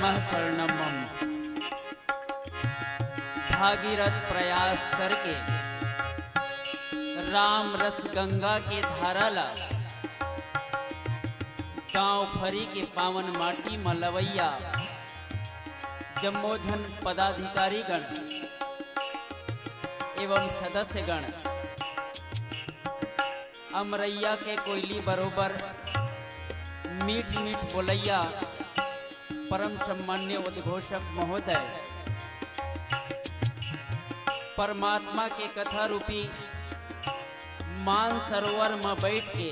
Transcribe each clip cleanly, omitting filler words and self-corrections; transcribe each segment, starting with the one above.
रामः शरणं मम। भागीरथ प्रयास करके राम रस गंगा के धारा ला गांव फरी के पावन माटी मलवैया जम्मोधन पदाधिकारी गण एवं सदस्य गण अमरैया के कोयली बरोबर मीठ मीठ बोलैया परम सम्मान्य उद्घोषक महोदय परमात्मा के कथा रूपी मान सरोवर में बैठ के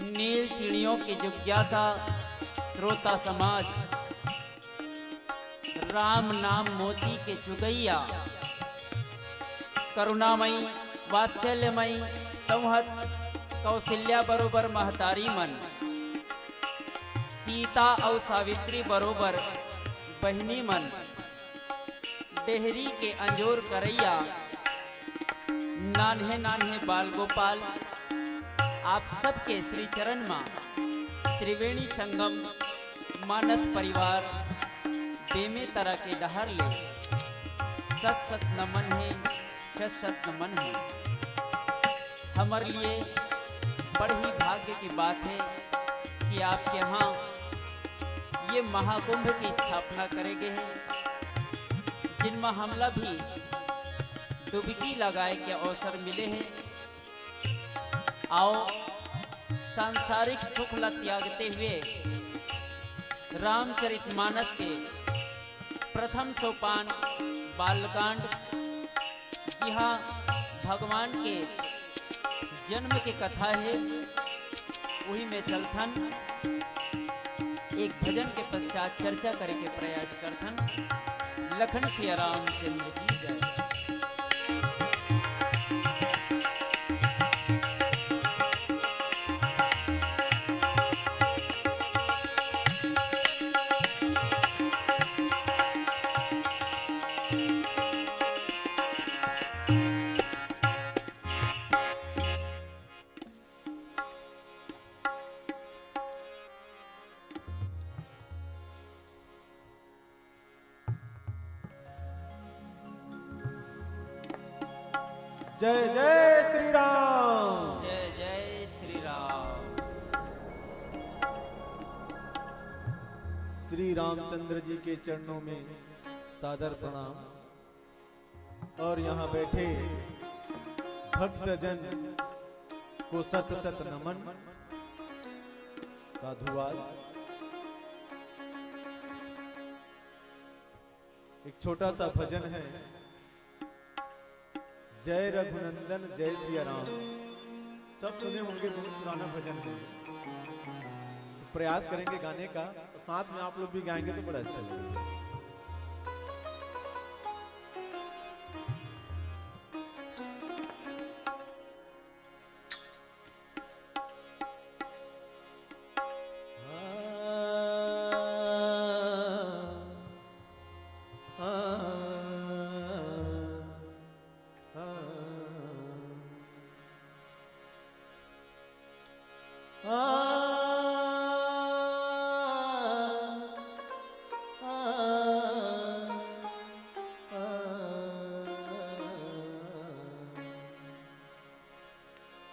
नील चिड़ियों की जिज्ञासा श्रोता समाज राम नाम मोती के चुगैया करुणामयी वात्सल्यमयी संहत कौशल्या बरोबर महतारी मन सीता और सावित्री बरोबर बहनी मन डेहरी के अंजोर करैया नान्हे नान्हे बाल गोपाल आप सबके श्री चरण मां त्रिवेणी संगम मानस परिवार बेमे तरह के डहर ले सत सत नमन है, शत शत नमन है। हमारे लिए बड़ी ही भाग्य की बात है कि आपके यहाँ ये महाकुंभ की स्थापना करेंगे हैं जिनमें हमला भी डुबकी लगाए के अवसर मिले हैं। आओ सांसारिक सुख ला त्यागते हुए रामचरितमानस के प्रथम सोपान बालकांड यहाँ भगवान के जन्म की कथा है वही में चलथन एक भजन के पश्चात चर्चा करे के प्रयास करथन। लखन श्री रामचंद्र की जय। जय जय श्री राम। जय जय श्री राम। श्री रामचंद्र जी के चरणों में सादर प्रणाम और यहाँ बैठे भक्तजन को सत सत नमन साधुवाद। एक छोटा सा भजन है, जय रघुनंदन जय सिया राम। सब सुने होंगे, बहुत पुराना भजन है, तो प्रयास करेंगे गाने का, साथ में आप लोग भी गाएंगे तो बड़ा अच्छा लगेगा।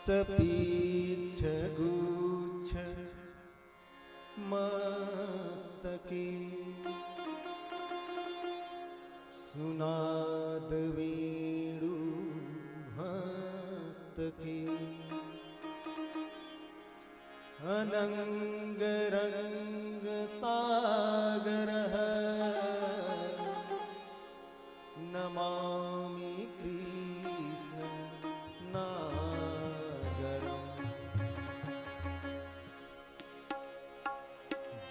सपीछ गुच्छ मस्तकी सुनाद वेणु हस्तकी अनंग रंग सागर नमामि कृष्ण नागरम।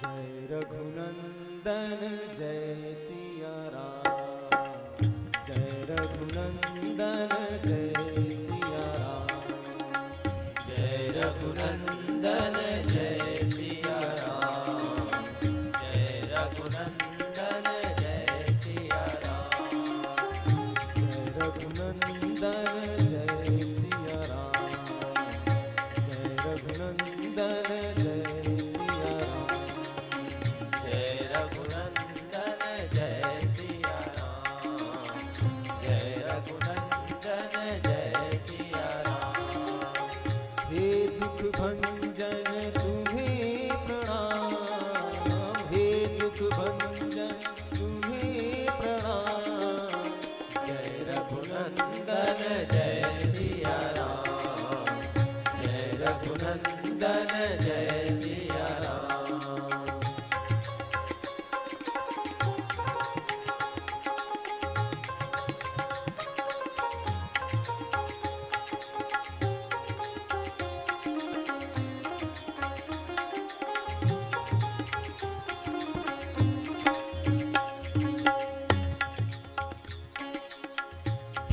जय रघुनंदन जय सिया राम। जय रघुनंदन जय सिया राम। जय रघुनंदन जय सिया राम। जय रघुनंदन जय सिया राम। जय रघुनंदन जय सिया राम। जय रघुनंदन जय सिया राम। जय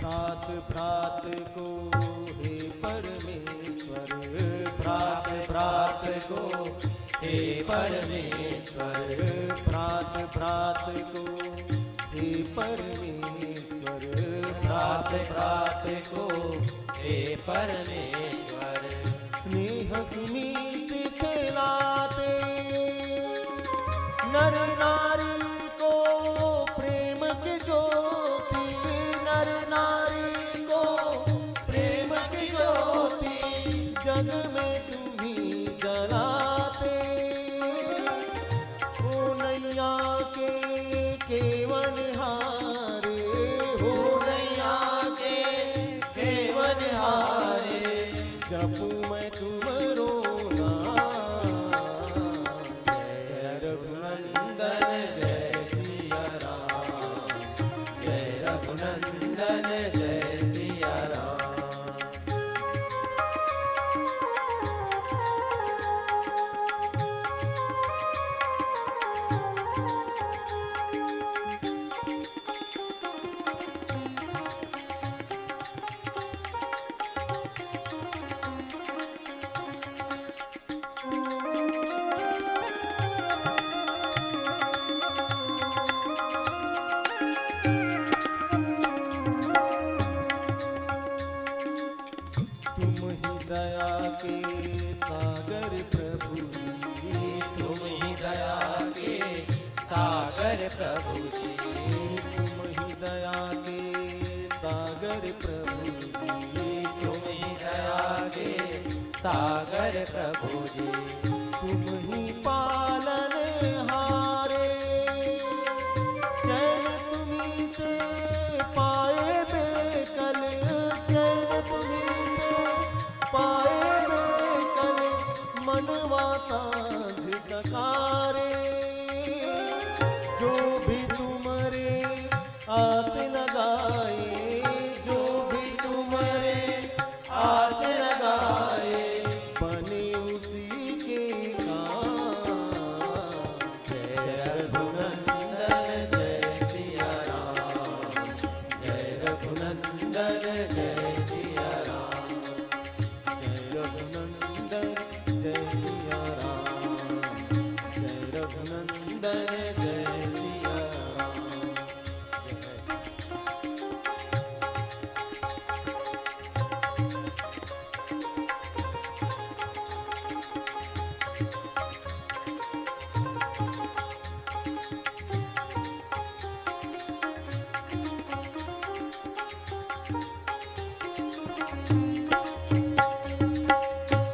भ्रात भ्रात को हे परमेश्वर, भ्रात भ्रात को हे परमेश्वर, भ्रात भ्रात को हे परमेश्वर, भ्रात भ्रात को हे परमेश्वर। स्नेह मीत खिलाते नर नारी को प्रेम की ज्योति, नर नारी को प्रेम की ज्योति जग में तुम्ही जलाते। ओ नैया के केवन हारे, हो नैया के केवन हारे, जपू मैं तुमरो नाम। जय रघुनंदन जय सिया राम, जय रघुनंदन जय सिया राम। तुम ही दया के सागर प्रभु जी, तुम ही दया के सागर प्रभु जी, तुम ही दया के सागर प्रभु जी, तुम ही दया के सागर प्रभु जी। तुम ही पालन हारे, चैन तुम्ही से पाए बेकल, चैन तुम्ही पाए बेकल, मनवा साँझ तकारे। जो भी तुमरे आस लगाए, जो भी तुमरे आस लगाए, बने उसी के काम। जय रघुनंदन जय सिया राम, जय रघुनंदन जय सिया राम, जय रघुनंदन जय सिया राम, जय रघुनंदन जय सिया राम।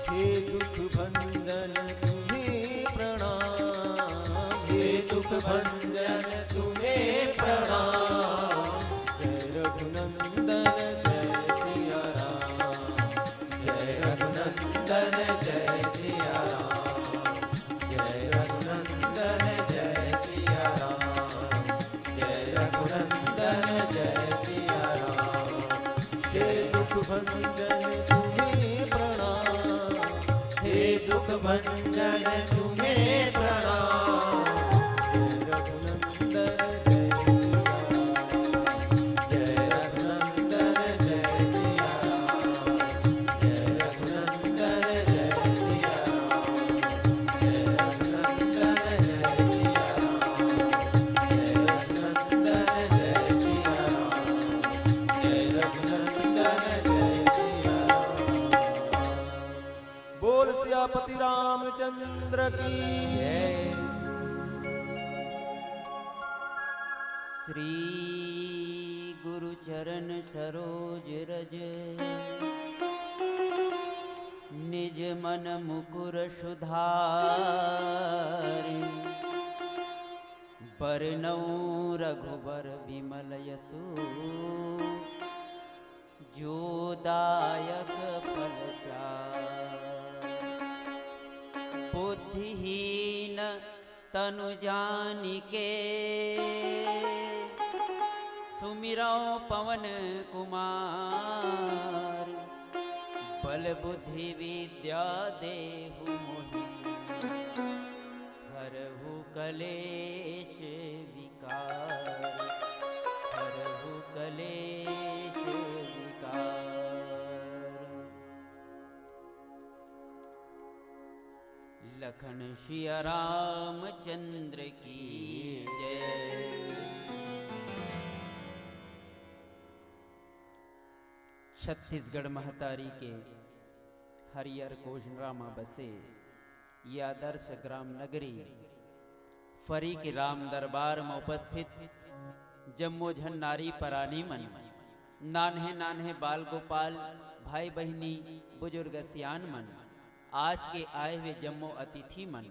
हे दुख भंजन तुम्हें प्रणाम, हे दुख भंजन तुम्हें प्रणाम। जय रघुनंदन जय सिया राम, जय रघुनंदन जय सिया राम, जय रघुनंदन जय सिया राम, जय रघुनंदन जय सिया राम। हे दुख भंजन तुम्हें प्रणाम, हे दुख भंजन तुम्हें प्रणाम। जय रघुनंदन जय सिया राम, जय रघुनंदन जय सिया राम, जय रघुनंदन जय सिया राम, जय रघुनंदन जय सिया राम, जय रघुनंदन जय सिया राम, जय रघुनंदन जय सिया राम। बोल सियापति रामचंद्र की जय। श्री गुरु चरण सरोज रज, निज मन मुकुर सुधारि। बरनउँ रघुबर विमल यशु, जो दायक फल चारि। बुद्धिहीन तनु जानिके, सुमिरौ पवन कुमार। बल बुद्धि विद्या देहु मोहि, हरहु कलेश विकार, हरहु कलेश लखन सिया रामचंद्र की जय। छत्तीसगढ़ महतारी के हरियर कोजरामा बसे ये आदर्श ग्राम नगरी फरी के राम दरबार में उपस्थित जम्मो झन नारी परानी मन, नान्हे नान्हे बाल गोपाल, भाई बहिनी, बुजुर्ग सियान मन, आज के आए हुए जम्मो अतिथि मन,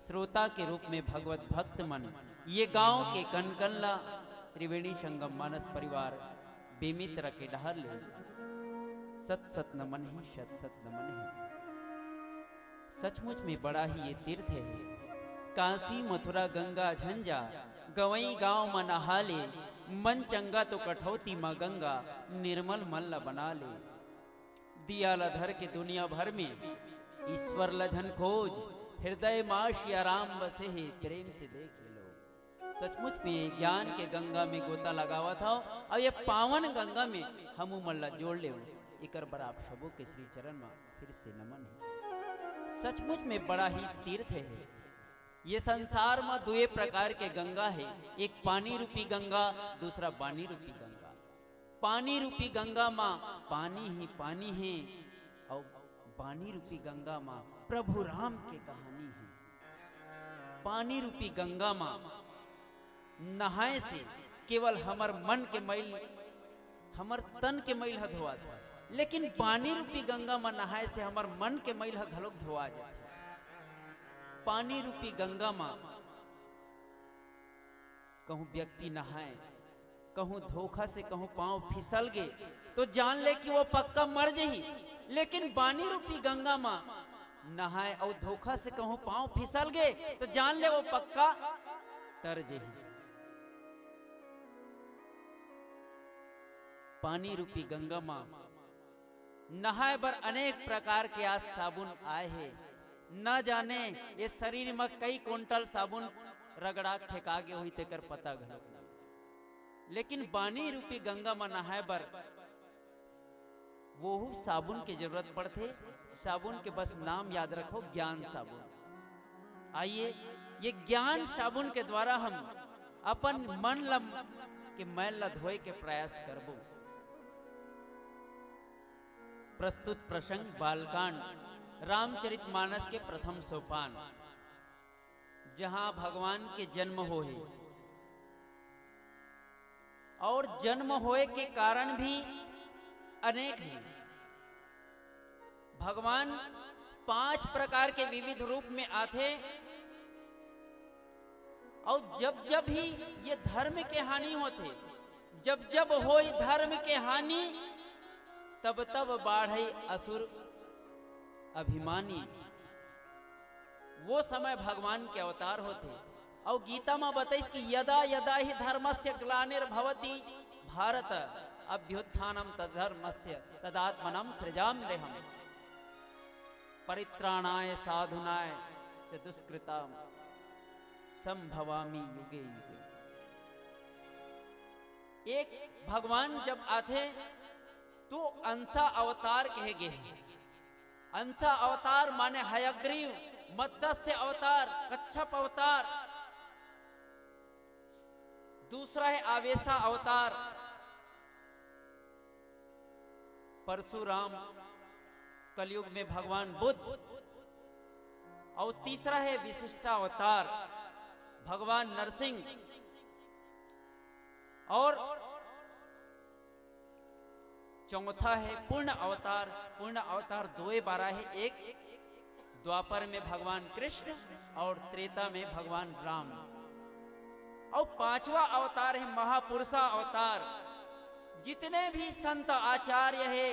श्रोता के रूप में भगवत भक्त मन, ये गांव के कनकनला त्रिवेणी संगम मानस परिवार बेमित्र के डहर ले सत सत नमन है, शत सत नमन है। सचमुच में बड़ा ही ये तीर्थ है। काशी मथुरा गंगा झंझा गवई गांव में नहाले, मन चंगा तो कठौती माँ गंगा निर्मल मन ला बना ले। दिया ला धर के दुनिया भर में ईश्वर लधन खोज, हृदय माँ श्या राम बसे है, प्रेम से देख लो। सचमुच में ये ज्ञान के गंगा में गोता लगावा था और ये पावन गंगा में हम मल्ला जोड़ ले। इकर बर आप सबों के श्री चरण में फिर से नमन है। सचमुच में बड़ा ही तीर्थ है। ये संसार में दो प्रकार के गंगा है, एक पानी रूपी गंगा, दूसरा बानी रूपी गंगा। पानी रूपी गंगा माँ पानी ही पानी है और बानी रूपी गंगा माँ प्रभु राम के कहानी है। पानी रूपी गंगा माँ नहाए से केवल हमर मन के मैल, हमर तन के मैल धोआ था, लेकिन पानी रूपी गंगा में नहाए से हमर मन के मैल घलोक धोआ जाते। पानी रूपी गंगा माँ कहूं व्यक्ति नहाए, कहूं धोखा से कहूं पांव फिसल गए तो जान ले कि वो पक्का मर जही। लेकिन पानी रूपी गंगा माँ नहाए और धोखा से कहूं पांव फिसल गए तो जान ले वो पक्का तर जही। पानी रूपी गंगा माँ नहाए बर अनेक प्रकार के आज साबुन आए हैं। न जाने ये शरीर में कई क्विंटल साबुन रगड़ा फेंका के हुई तेकर पता घलक ना। लेकिन बानी रूपी गंगा में नहाए बर वो साबुन की जरूरत पड़ते। साबुन के बस नाम याद रखो, ज्ञान साबुन। आइए ये ज्ञान साबुन के द्वारा हम अपन मन ला के मैल ला धोए के प्रयास करबो। प्रस्तुत प्रसंग बालकांड रामचरितमानस के प्रथम सोपान, जहां भगवान के जन्म होए और जन्म होए के कारण भी अनेक हैं। भगवान 5 प्रकार के विविध रूप में आते और जब जब ही ये धर्म के हानि होते, जब जब होई धर्म के हानि, तब तब बाढ़ई असुर अभिमानी। वो समय भगवान के अवतार होते। और गीता में बताइस कि यदा यदा ही धर्मस्य ग्लानिर्भवति भारत अभ्युत्थानम तद्धर्मस्य तदात्मनम सृजाम्यहम् परित्राणाय साधुनाय च दुष्कृताम संभवामि युगे युगे। एक भगवान जब आते तो अंसा अवतार कहे गए। अंसा अवतार माने हयग्रीव, मत्स्य अवतार, कच्छप अवतार। दूसरा है आवेशा अवतार, परशुराम, कलयुग में भगवान बुद्ध। और तीसरा है विशिष्टा अवतार, भगवान नरसिंह। और चौथा है पूर्ण अवतार। पूर्ण अवतार 2 है, एक द्वापर में भगवान कृष्ण और त्रेता में भगवान राम। और 5वां अवतार है महापुरुषा अवतार। जितने भी संत आचार्य है,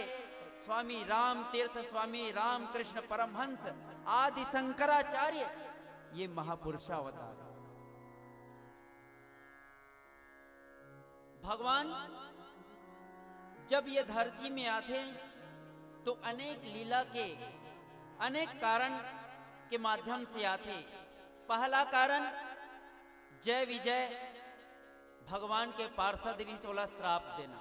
स्वामी राम तीर्थ, स्वामी राम कृष्ण परमहंस, आदि शंकराचार्य, ये महापुरुषा अवतार। भगवान जब ये धरती में आते तो अनेक लीला के अनेक कारण के माध्यम से आते। पहला कारण जय विजय, भगवान के पार्षद ऋषि श्राप देना।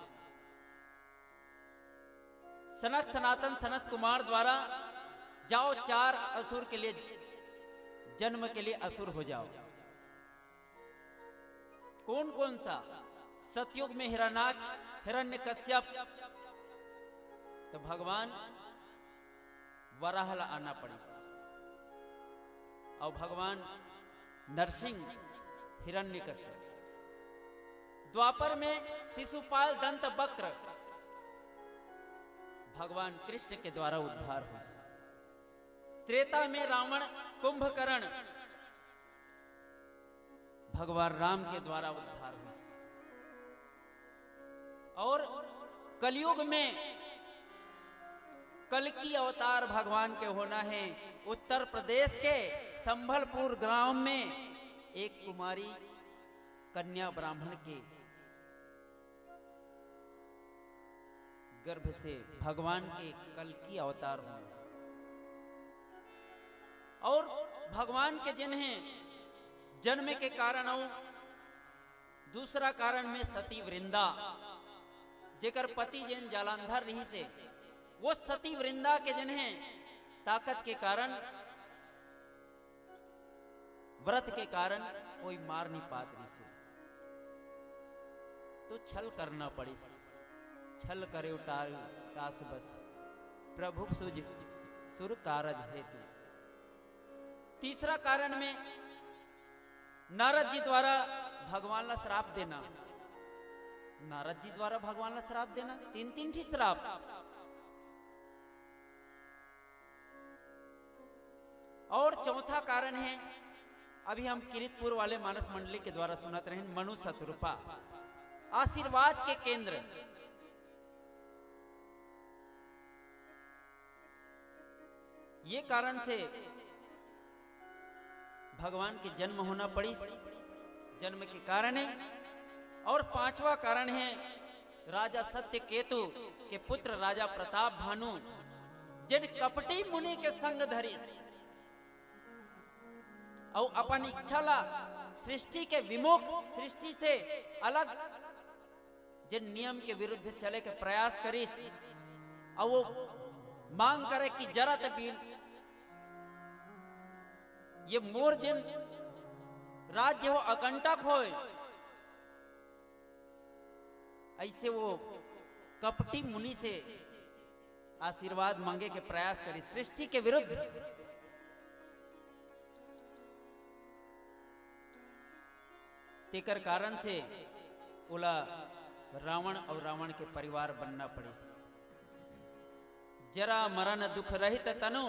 सनक सनातन सनत कुमार द्वारा जाओ 4 असुर के लिए जन्म के लिए असुर हो जाओ। कौन कौन सा? सतयुग में हिरण्याक्ष, हिरण्यकश्यप, तो भगवान वराहल आना पड़ी, और भगवान नरसिंह हिरण्यकश्यप। द्वापर में शिशुपाल दंत वक्र भगवान कृष्ण के द्वारा उद्धार हुआ। त्रेता में रावण कुंभकर्ण भगवान राम के द्वारा उद्धार हुआ। और कलयुग में कल्कि अवतार भगवान के होना है। उत्तर प्रदेश के संभलपुर ग्राम में एक कुमारी कन्या ब्राह्मण के गर्भ से भगवान के कल्कि अवतार होंगे। और भगवान के जिन्हें जन्म के कारण हो, दूसरा कारण में सती वृंदा, जेकर पति जिन जालंधर रही से, वो सती वृंदा के जिन्हें ताकत के कारण, व्रत के कारण कोई मार नहीं पात रही से, तो छल करना पड़ी। छल करे उतार कास बस, प्रभु सुज सुर कारज हेतु। तीसरा कारण में नारद जी द्वारा भगवान ला श्राप देना। नारद जी द्वारा भगवान ला श्राप देना, तीन तीन ठीक श्राप। और चौथा कारण है, अभी हम किरीटपुर वाले मानस मंडली के द्वारा सुनत रहे, मनु शतरूपा, आशीर्वाद के केंद्र। ये कारण से भगवान के जन्म होना पड़ी, जन्म के कारण है। और पांचवा कारण है राजा सत्यकेतु के पुत्र राजा प्रताप भानु, जिन कपटी मुनि के संग धरी और अपन इच्छा ला सृष्टि के विमुख, सृष्टि से अलग जिन नियम के विरुद्ध चले के प्रयास करी, और वो मांग करे कि जरा तबील ये मोर जिन राज्य हो अकंटक हो, ऐसे वो कपटी मुनि से आशीर्वाद मांगे के प्रयास करी सृष्टि के विरुद्ध। तेकर कारण से उला रावण और रावण के परिवार बनना पड़ी। जरा मरण दुख रहित तनु,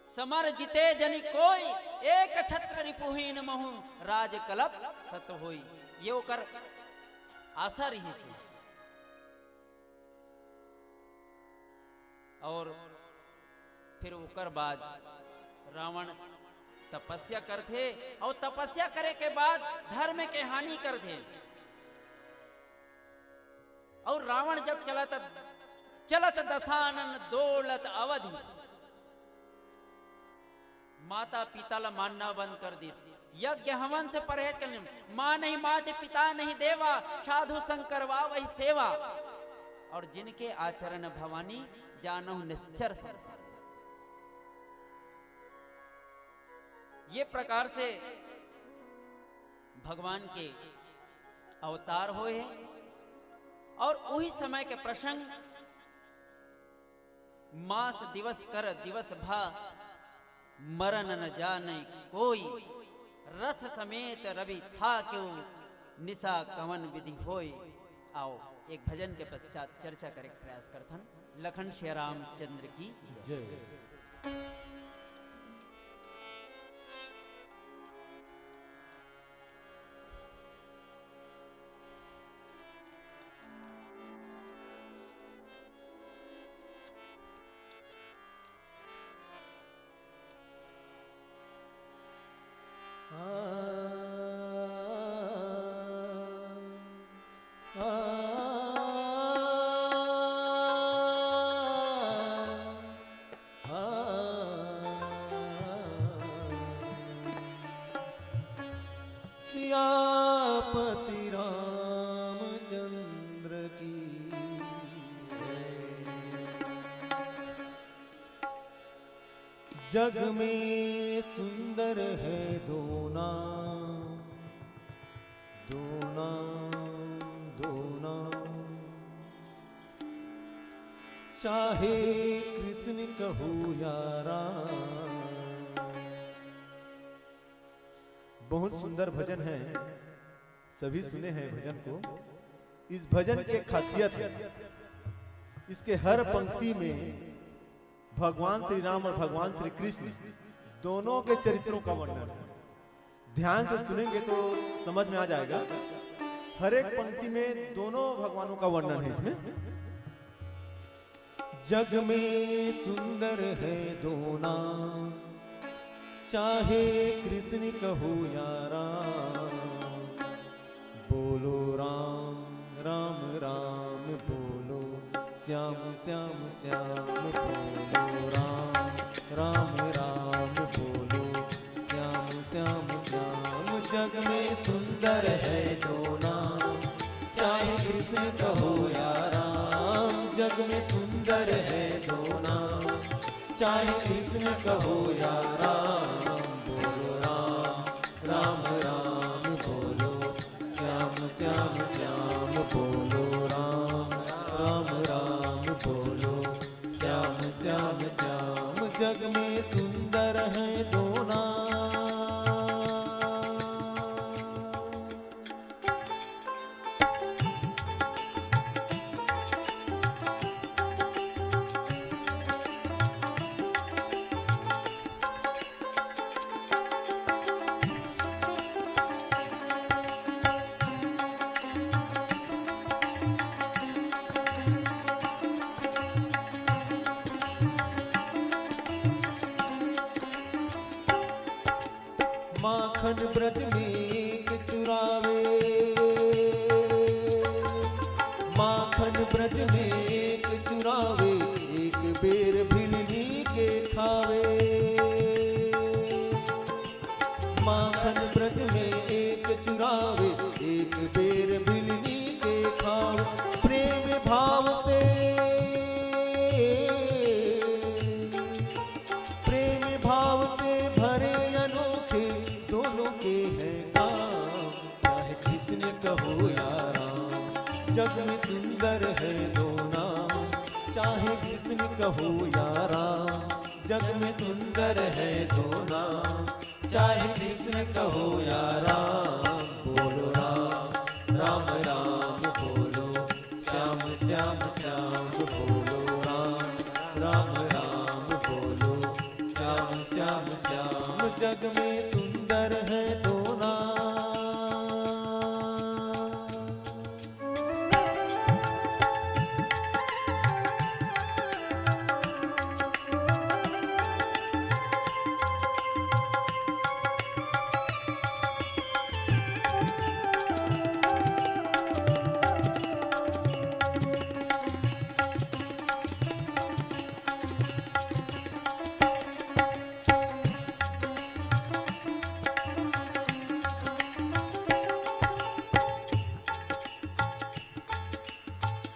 समर जिते जनि कोई, एक छत्र रिपुहीन महु राज कलप सत होई। ये ओकर आशा रही थी। और फिर ओकर बाद रावण तपस्या करते, और तपस्या करे के बाद धर्म के हानि करते। और रावण जब चलत दशानन दौलत अवधि, माता पिता ला मानना बंद कर दी। यज्ञ हवन से परहेज करने, माँ नहीं माते पिता नहीं देवा, साधु संकरवा वही सेवा। और जिनके आचरण भवानी, जानो निश्चर संसार। ये प्रकार से भगवान के अवतार हुए हैं। और वही समय के प्रसंग, मास दिवस कर दिवस भा, मरण न जाने कोई, रथ समेत रवि था क्यों, निशा कवन विधि होई। आओ एक भजन के पश्चात चर्चा करे प्रयास करथन। लखन श्री रामचंद्र की जय। जग में सुंदर है दो नाम, दो नाम, दो नाम, चाहे कृष्ण कहू या राम। बहुत सुंदर भजन है, सभी सुने हैं भजन को। इस भजन की एक खासियत है, इसके हर पंक्ति में भगवान श्री राम और भगवान श्री कृष्ण दोनों के चरित्रों का वर्णन है। ध्यान से सुनेंगे तो समझ में आ जाएगा। हर एक पंक्ति में दोनों भगवानों का वर्णन है इसमें। जग में सुंदर है दो नाम, चाहे कृष्ण कहो या राम। बोलो राम राम राम बोलो, श्याम श्याम श्याम बोलो, राम राम राम बोलो, श्याम श्याम श्याम। जग में सुंदर है दो नाम, चाहे कृष्ण कहो या राम। जग में सुंदर है दो नाम, चाहे कृष्ण कहो या राम। बोलो राम राम राम बोलो, श्याम श्याम श्याम बोलो, राम राम राम बोलो, श्याम श्याम श्याम। जग में सुंदर है दो नाम। माखन ब्रज में एक चुरावे, माखन ब्रज में एक चुरावे, एक बेर भिलनी के खावे। माखन ब्रज में एक चुरावे, एक बेर भिलनी के खावे। प्रेम भाव से, प्रेम भाव से भरे अनोखे दोनों के हैं काम। चाहे कृष्ण कहो या राम, जग में सुंदर है दो नाम। चाहे कृष्ण कहो या राम, जग में सुंदर है दो नाम। चाहे कृष्ण कहो या राम। बोलो राम राम राम बोलो, श्याम श्याम श्याम बोलो, राम राम राम बोलो, श्याम श्याम श्याम। जग में सुंदर है दो नाम।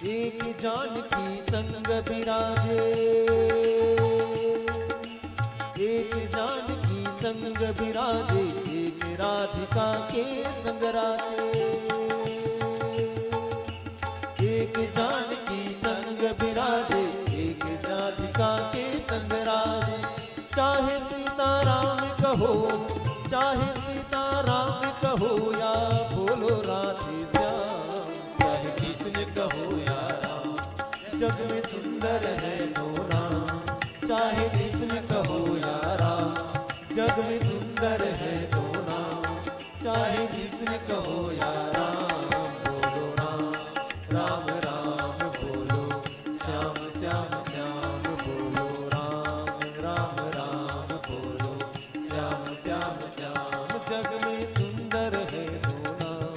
एक जानकी संग विराजे, एक जानकी संग विराजे, एक राधिका के संग राजे। एक जानकी संग विराजे, एक राधिका के संग राजे। चाहे सीताराम कहो, चाहे सीताराम कहो या बोलो राधे श्याम। चाहे कृष्ण कहो या राम, जग में सुंदर है दो नाम। चाहे कृष्ण कहो या राम, जग में सुंदर है दो नाम। चाहे कृष्ण कहो या राम। बोलो राम राम राम बोलो, श्याम श्याम श्याम बोलो, राम राम राम बोलो, श्याम श्याम श्याम। जग में सुंदर है दो नाम,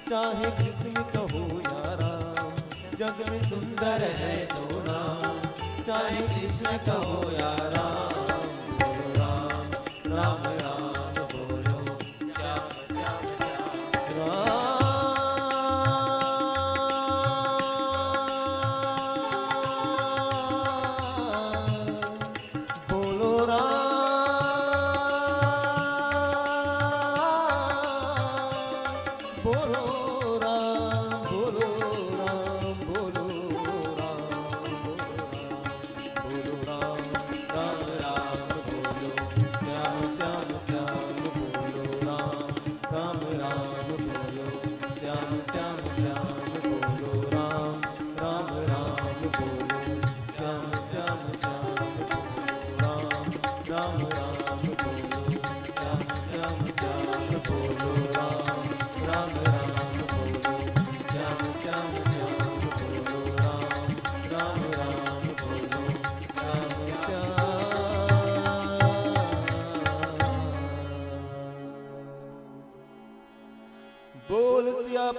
चाहे कृष्ण कहो या राम। जग में सुंदर है दो नाम, चाहे कृष्ण कहो या राम। बोलो राम राम राम बोलो, श्याम श्याम श्याम। राम बोलो राम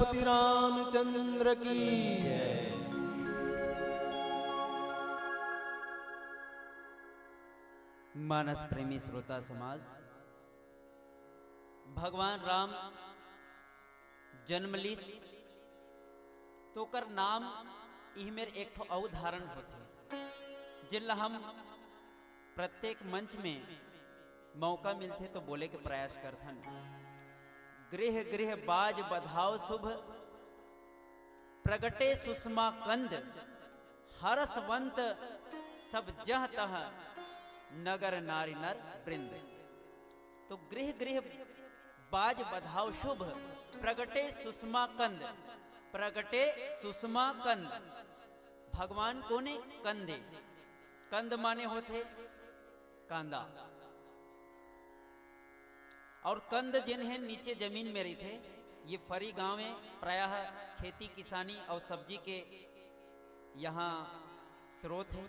सियापति रामचंद्र की जय। मानस प्रेमी श्रोता समाज, भगवान राम जन्म लीस तो कर नाम यही मेरे एक ठो अवधारण होते जिला हम प्रत्येक मंच में मौका मिलते तो बोले के प्रयास करथन। गृह गृह बाज बधाव शुभ, प्रगटे सुषमा कंद, हरसवंत सब जह तह, नगर नारी नर वृंद। तो गृह गृह बाज बधाव शुभ, प्रगटे सुषमा कंद। प्रगटे सुषमा कंद, भगवान को ने कंदे, कंद माने होते कांदा, और कंद जिन्हें नीचे जमीन में रही थे, ये फरी गांव में प्रायः खेती किसानी और सब्जी के यहाँ स्रोत है।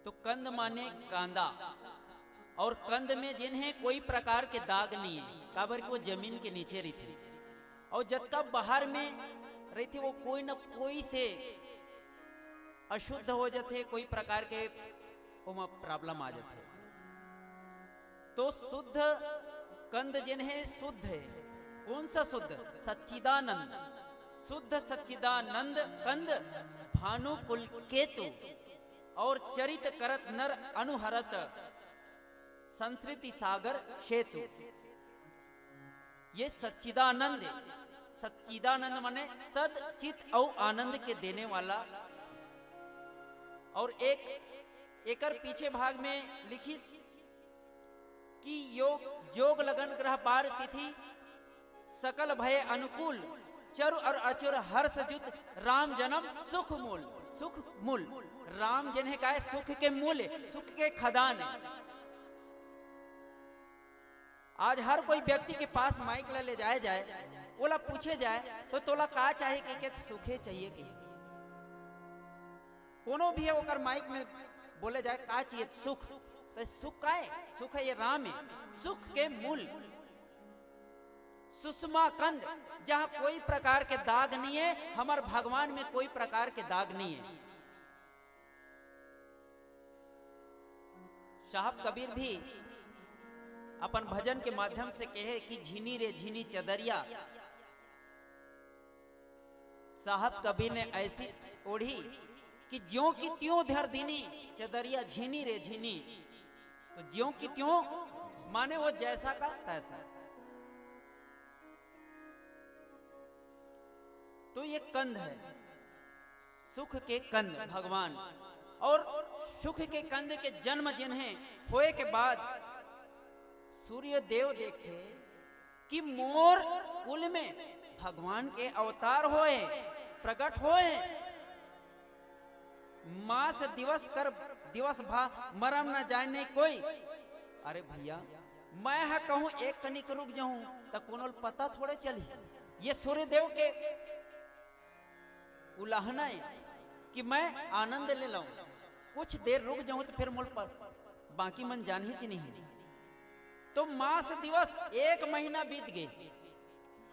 तो कंद माने कांदा, और कंद में जिन्हें कोई प्रकार के दाग नहीं है, काबर को जमीन के नीचे रही थी, और जब तक बाहर में रही थी वो कोई न कोई से अशुद्ध हो जाते, कोई प्रकार के प्रॉब्लम आ जाते। तो शुद्ध कंद जिन्हें शुद्ध है, कौन सा शुद्ध? सच्चिदानंद, शुद्ध सच्चिदानंद कंद, भानु कुल केतु, और चरित करत नर अनुहरत, संस्कृति सागर सेतु। ये सच्चिदानंद, सच्चिदानंद माने सद चित और आनंद के देने वाला। और एक पीछे भाग में लिखी कि योग लगन ग्रह बार तिथि, सकल भय अनुकूल, चरु और अचुर हर्ष जुत, राम जन्म सुख मूल। सुख मूल, राम जिन्हें कहा सुख के मूल, सुख के खदान है। आज हर कोई व्यक्ति के पास माइक ले जाए बोला पूछे जाए तो तोला का चाहिए कि सुखे चाहिए कि कोनो भी है ओकर माइक में बोले जाए का चाहिए सुख, तो सुख का है? सुख है ये राम है, सुख के मूल। सुषमा कंद, जहां कोई प्रकार के दाग नहीं है, हमार भगवान में कोई प्रकार के दाग नहीं है। साहब कबीर भी अपन भजन के माध्यम से कहे कि झीनी रे झीनी चदरिया। साहब कबीर ने ऐसी ओढ़ी कि ज्यों की त्यों धर दीनी, चदरिया झीनी रे झीनी। तो ज्यों की त्यों माने वो जैसा का तैसा। तो ये कंद है, सुख के कंद भगवान। और सुख के कंद के जन्म जिन्हें होए के बाद सूर्य देव देखते कि मोर कुल में भगवान के अवतार होए, प्रकट होए। मास दिवस कर दिवस भा मरम न जाने कोई। अरे भैया मैं है कहूं एक कनिक रुक जाऊं तो कोनो पता थोड़े चली। ये सूर्य देव के उलाहना है कि मैं आनंद ले लाऊं, कुछ देर रुक जाऊं तो फिर मुल पर बाकी मन जान ही नहीं। तो मास दिवस एक महीना बीत गए,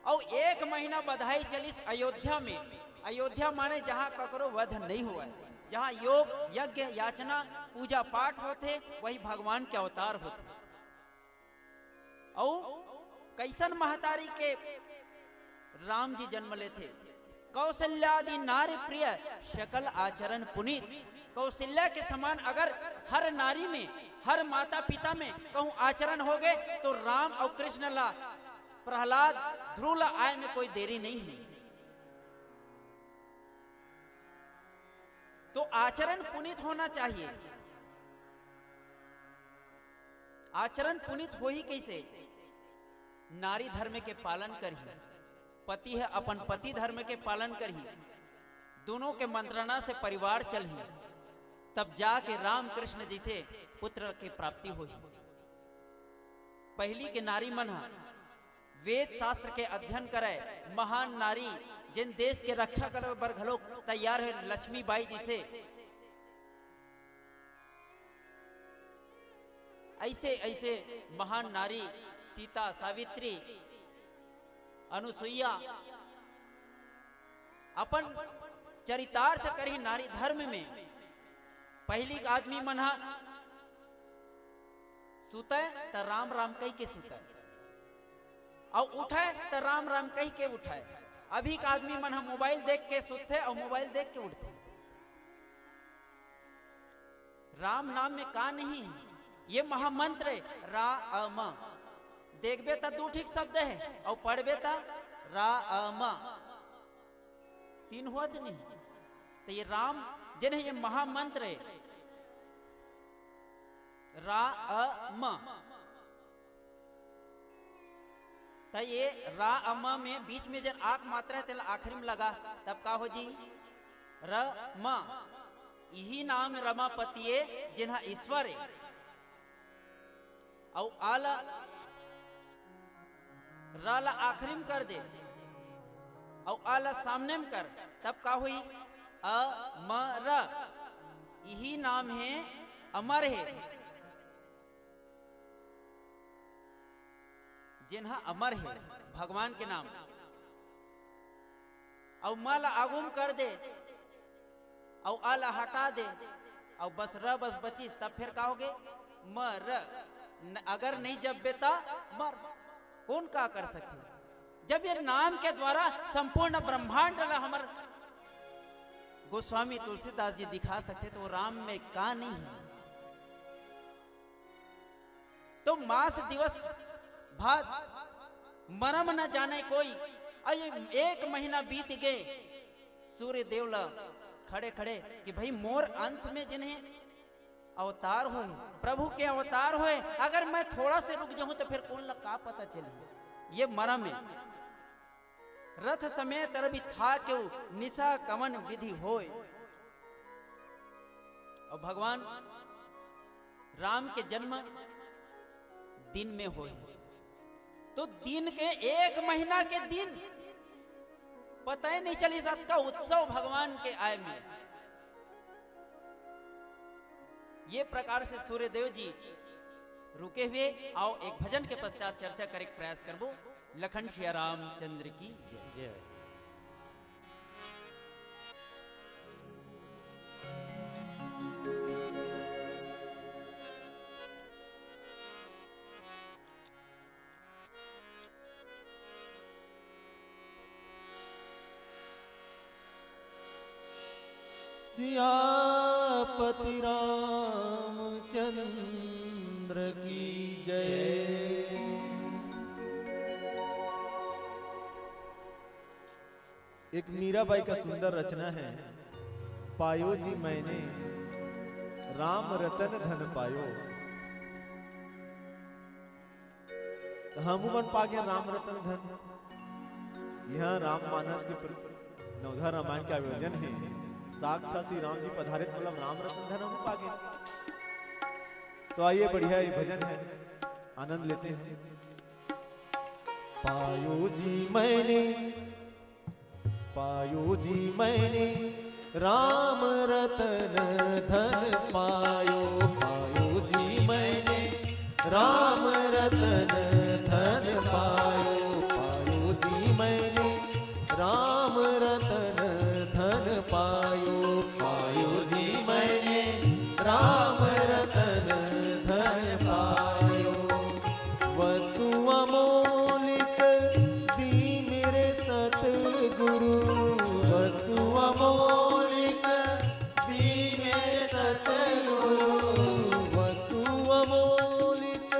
और एक महीना बधाई चली अयोध्या में। अयोध्या माने जहां ककरो वध नहीं हुआ है, जहां योग यज्ञ याचना पूजा पाठ होते, वही भगवान के अवतार होते। और कैसन महतारी के राम जी जन्म लेते, कौशल्यादि नारी प्रिय, शकल आचरण पुनीत। कौशल्या के समान अगर हर नारी में, हर माता पिता में कहूं आचरण हो गए तो राम और कृष्ण ला, प्रहलाद ध्रुव ला आय में कोई देरी नहीं है। तो आचरण पुनीत होना चाहिए। आचरण पुनीत हो ही कैसे? नारी धर्म के पालन करही, पति है अपन पति धर्म के पालन करही, दोनों के मंत्रणा से परिवार चलही, तब जाके राम कृष्ण जैसे पुत्र की प्राप्ति होगी। पहली के नारी मन वेद शास्त्र के अध्ययन करे, महान नारी जिन देश के रक्षा करे बर घलो तैयार है, लक्ष्मीबाई जिसे। ऐसे ऐसे महान नारी सीता, सावित्री, अनुसुईया अपन चरितार्थ करी नारी धर्म में पहली आदमी मन सुते त राम राम कही के सुते और उठे त राम राम कही के उठाए। अभी का आदमी मन मोबाइल देख के सुते और मोबाइल देख के उठते। राम नाम में का नहीं है, ये महामंत्र है राम। देखबे त दू ठीक शब्द है और पढ़बे त राम, तीन हुआ तो नहीं। तो ये राम जिन है ये महामंत्र है राम। तो ये राम में बीच में जब आख मात्रा है तेल आखिरी में लगा तब का हो जी रमा। यही नाम रमापतिये जिन्हा ईश्वर है। और आला राला आखिरी में कर दे और आला सामने में कर तब का हुई अमर। यही नाम है अमर है जिन्हा अमर है भगवान के नाम। और माला आगुम कर दे और आला हटा दे और बस र बस बचीस तब फिर का होगे मर। अगर नहीं जब बेटा मर कौन का कर सकते। जब ये नाम के द्वारा संपूर्ण ब्रह्मांड हमार गोस्वामी तुलसीदास जी दिखा सकते तो राम में का नहीं है। तो मास दिवस भाद मरम न जाने कोई। अये एक महीना बीत गए सूर्य देवला खड़े खड़े कि भाई मोर अंश में जिन्हें अवतार होए प्रभु के अवतार होए अगर मैं थोड़ा से रुक जाऊं तो फिर कौन लग का पता चले। ये मरम है। रथ समेत रवि था क्यों निशा कमन विधि होए। और भगवान राम के जन्म दिन में होए तो दिन के एक महीना के दिन पता ही नहीं चली सबका उत्सव भगवान के आय में। ये प्रकार से सूर्यदेव जी रुके हुए आओ एक भजन के पश्चात चर्चा करे प्रयास करबो। लखन श्री रामचंद्र की जय। सियापति रामचंद्र की जय। एक मीराबाई का सुंदर रचना है। पायो जी मैंने राम रतन धन पायो। हम बन पा गया राम रतन धन। यह राममानस के नवधा रामायण का आयोजन है। साक्षात श्री राम जी पधारित मतलब राम रतन धन हम पा गए। तो आइए बढ़िया ये भजन है आनंद लेते हैं। पायो जी मैंने राम रतन धन पायो। पायो जी मैंने राम रतन धन पायो। पायो जी मैंने राम रतन धन पायो। पायो जी मैंने राम रतन धन पायो। वस्तु अमोलिक दी मेरे सतगुरु। वस्तु अमोलिक दी मेरे सतगुरु। वस्तु अमोलिक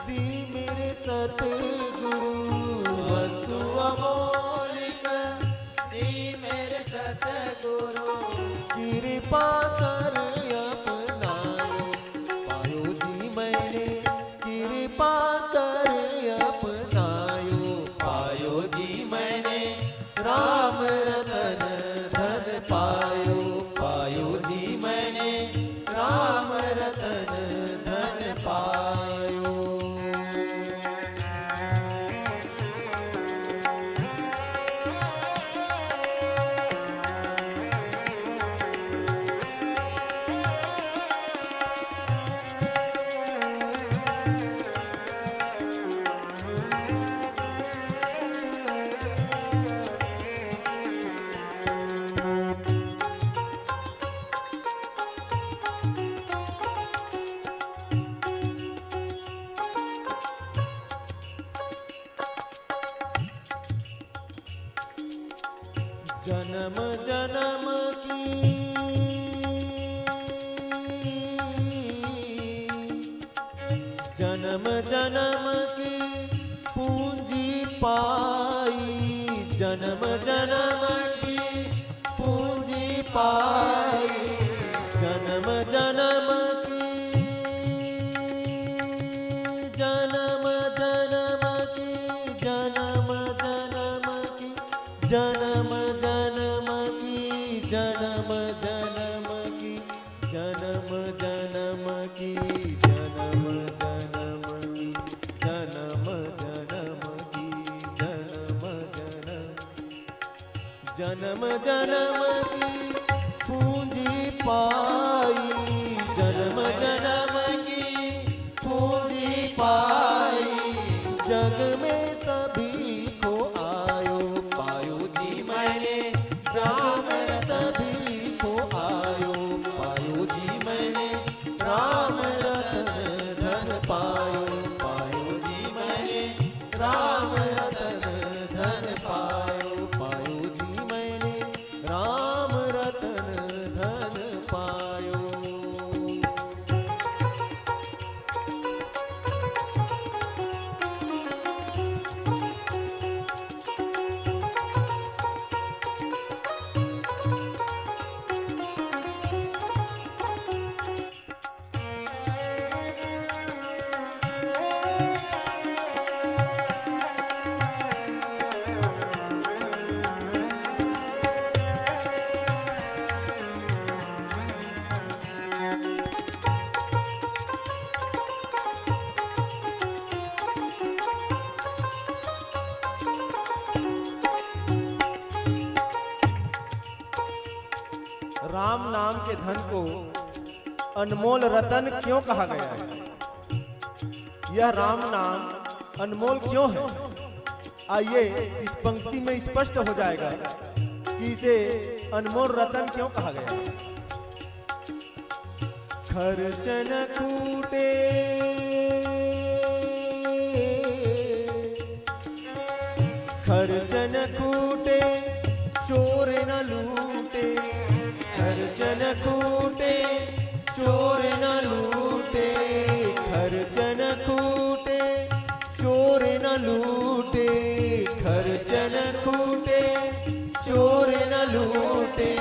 दी मेरे सतगुरु। वस्तु अमोलिक दी मेरे सतगुरु। कृपा कर अपनायो। पायो जी मैंने कृपा कर अपनायो। पायो जी मैंने राम रतन धन पायो। पायो जी मैंने राम रतन धन पायो। जन्म जन्म की जन्म जन्म की पूंजी पाई, जन्म जन्म की पूंजी पाई, जन्म जन्म की जन्म जन्म की जन्म जन्म की जन्म जन्म की जन्म जन्म की जन्म जन्म की जन्म जन्म की जन्म जन्म की जन्म जन्म की पूंजी पाई, जन्म जन्म की पूंजी पाई, जग में सभी को आयो पायो जी मैंने, राम सभी को आयो पायो जी मैंने, राम रतन धन पायो पायो जी मैंने, राम रतन धन पायो पायो जी मैंने, राम रतन धन पायो। राम नाम के धन को अनमोल रतन क्यों कहा गया है? यह राम नाम अनमोल क्यों है? आइए इस पंक्ति में स्पष्ट हो जाएगा कि इसे अनमोल रतन क्यों कहा गया है। खर्चन कूटे खर्चन कूटे चोर न लूटे, खर्चन कूटे चोर न लूटे, खर्चन कूटे चोर न लूटे, खर्चन कूटे चोर न लूटे,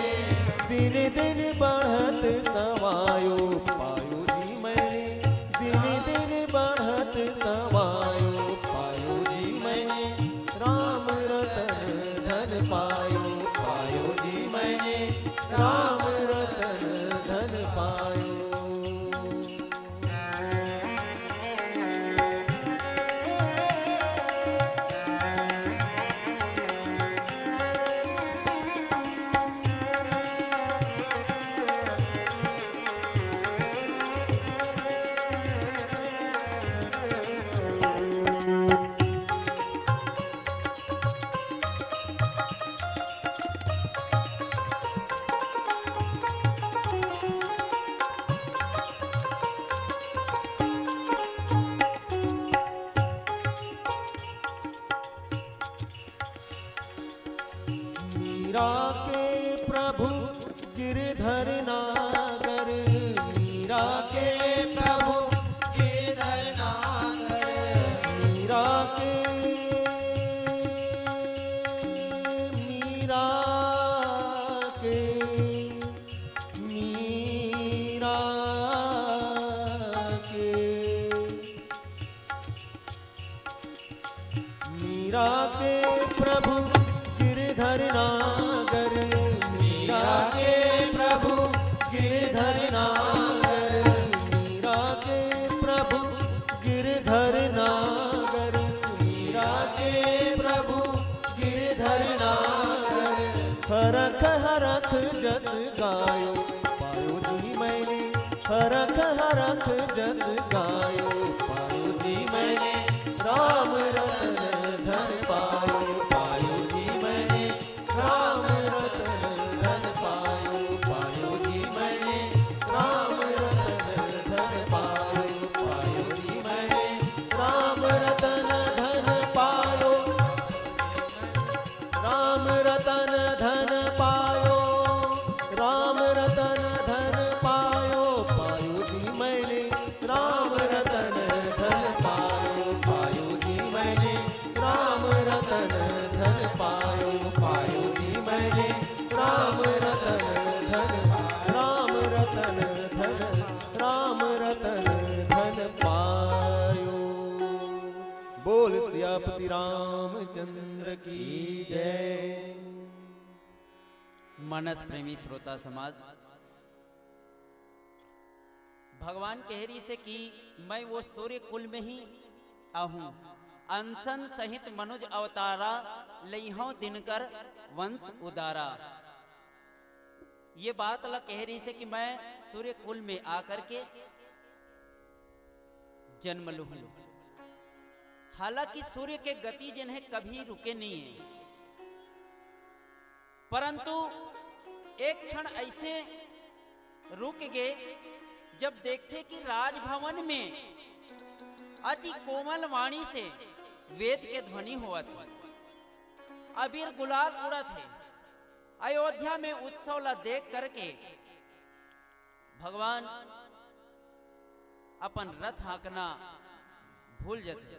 दिन दिन बढ़त सवायो पायो जी मैंने, दिन दिन बढ़त सवायो पायो जी मैंने, राम रतन धन पायो पायो जी मैंने, राम रतन धन पायो। मीरा के प्रभु गिरधर नागर, मीरा के प्रभु गिरधर नागर, मीरा के मीरा के मीरा के मीरा के प्रभु गिरधर नागर, मीरा के प्रभु गिरधर नागर, मीरा के प्रभु गिरधर नागर, मीरा के प्रभु गिरधर नागर, हरख हरख जस गायो पायो जी मैंने, हरख हरख जस गायो पायो जी मैंने, राम रतन धन पायो पायो जी मैंने, राम रतन धन पायो पायो जी मैंने, राम रतन धन पायो पायो जी मैंने, राम रतन धन पायो, राम रतन धन मानस प्रेमी श्रोता समाज, भगवान कहरी से कि मैं वो सूर्य कुल में ही आहूं, अनसन सहित मनुज अवतारा, लइहों दिनकर वंश उदारा। ये बात अल्लाह कह रही से कि मैं सूर्य कुल में आकर के जन्म लूं। हालांकि सूर्य के गति जिन्हें कभी रुके नहीं है, परंतु एक क्षण ऐसे रुक गए जब देखते कि राजभवन में अति कोमल वाणी से वेद के ध्वनि हुआ था, अबीर गुलाल उड़ा थे। अयोध्या में उत्सव ला देख करके भगवान अपन रथ हाँकना भूल जाते।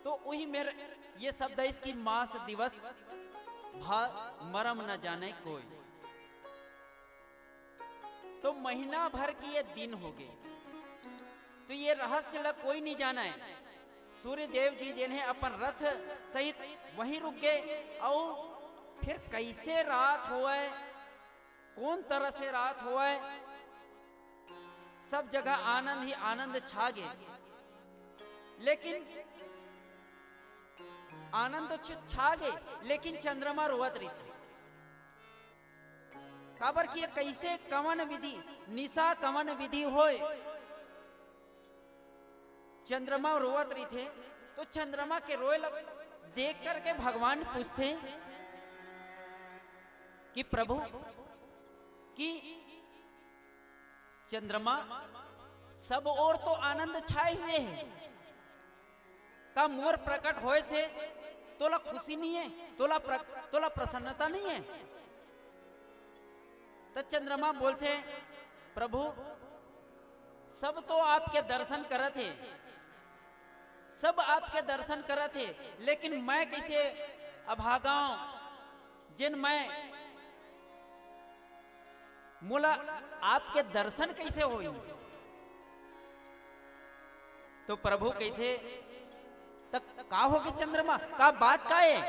तो वही मेरे ये शब्द है इसकी मास दिवस मरम न जाने कोई। तो महीना भर की ये दिन हो गए, तो ये रहस्य ला कोई नहीं जाना है। सूर्य देव जी जिन्हें अपन रथ सहित वहीं रुक गए, और फिर कैसे रात हुआ है, कौन तरह से रात हुआ है, सब जगह आनंद ही आनंद छा गए। लेकिन आनंद तो छा गए, लेकिन चंद्रमा रोवत रही थी। काबर की कैसे कवन विधि, निशा कवन विधि होए, चंद्रमा रोवत रही थे। तो चंद्रमा के रोए देख करके भगवान पूछते कि प्रभु कि चंद्रमा सब और तो आनंद छाए हुए हैं, का मोर प्रकट होए से तोला खुशी नहीं है, तोला प्रसन्नता नहीं है। तो चंद्रमा बोलते प्रभु सब तो आपके दर्शन करे थे, सब आपके दर्शन करे थे, लेकिन मैं कैसे अभागाओं जिन मैं मोला आपके दर्शन कैसे होई। तो प्रभु कहते तक का होगे चंद्रमा, का बात का है।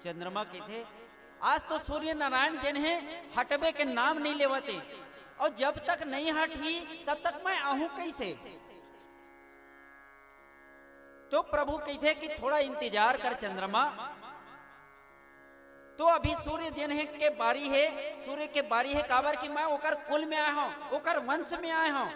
चंद्रमा कहते आज तो सूर्य नारायण जिन्हें हटबे के नाम नहीं लेवते, और जब तक नहीं हटी तब तक मैं आहूं कैसे। तो प्रभु कहते कि थोड़ा इंतजार कर चंद्रमा, तो अभी सूर्य जिन्हें के बारी है, सूर्य के बारी है काबर कि मैं ओकर कुल में आया हूं, ओकर वंश में आया हूं।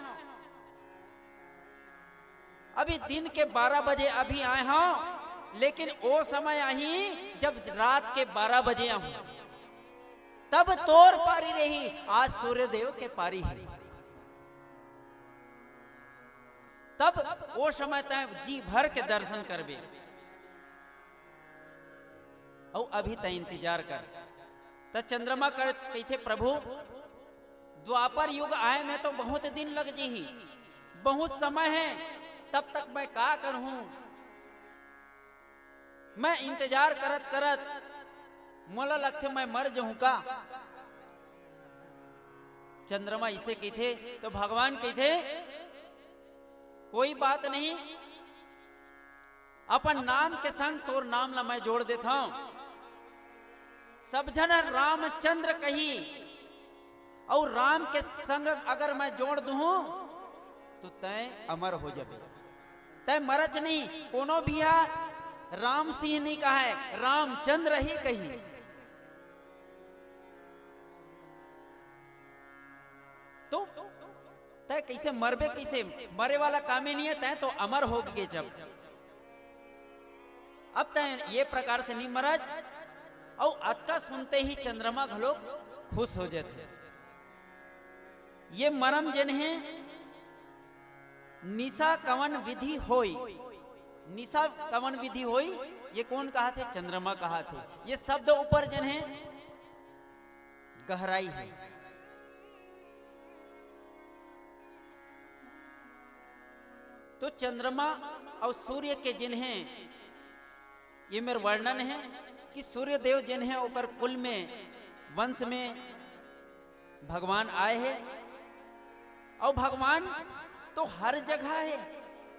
अभी दिन के 12 बजे अभी आए हूं, लेकिन वो समय आई जब रात के 12 बजे आऊं, तब तोर पारी रही, आज सूर्य देव के पारी है। तब वो समय तय जी भर के दर्शन करबे, और अभी तय इंतजार कर। तो चंद्रमा कर कहते प्रभु द्वापर युग आए में तो बहुत दिन लग जी, बहुत समय है, तब तक मैं का करूं, मैं इंतजार करत करत मोला लगते मैं मर जाऊं का। चंद्रमा इसे कहते, तो भगवान कहते कोई बात नहीं, अपन नाम के संग तोर नाम ला मैं जोड़ देता हूं। सब जन रामचंद्र कही, और राम के संग अगर मैं जोड़ दूं तो तय अमर हो जाबे, तय मरच नहीं। कोनो भी राम सिंह नहीं कहा है, रामचंद्र ही कही। तो तय कैसे मरबे, कैसे मरे वाला काम ही नहीं है, तय तो अमर हो गए। जब अब तय ये प्रकार से नहीं मरज, और अतका सुनते ही चंद्रमा घलो खुश हो जाते। ये मरम जिन्हें निशा कवन विधि होई, निशा कवन विधि होई, ये कौन कहा थे, चंद्रमा कहा थे। ये शब्द ऊपर जिन्हें गहराई है। तो चंद्रमा और सूर्य के जिन्हें ये मेरा वर्णन है कि सूर्य देव जिन्हें ओकर कुल में वंश में भगवान आए हैं, और भगवान तो हर जगह है,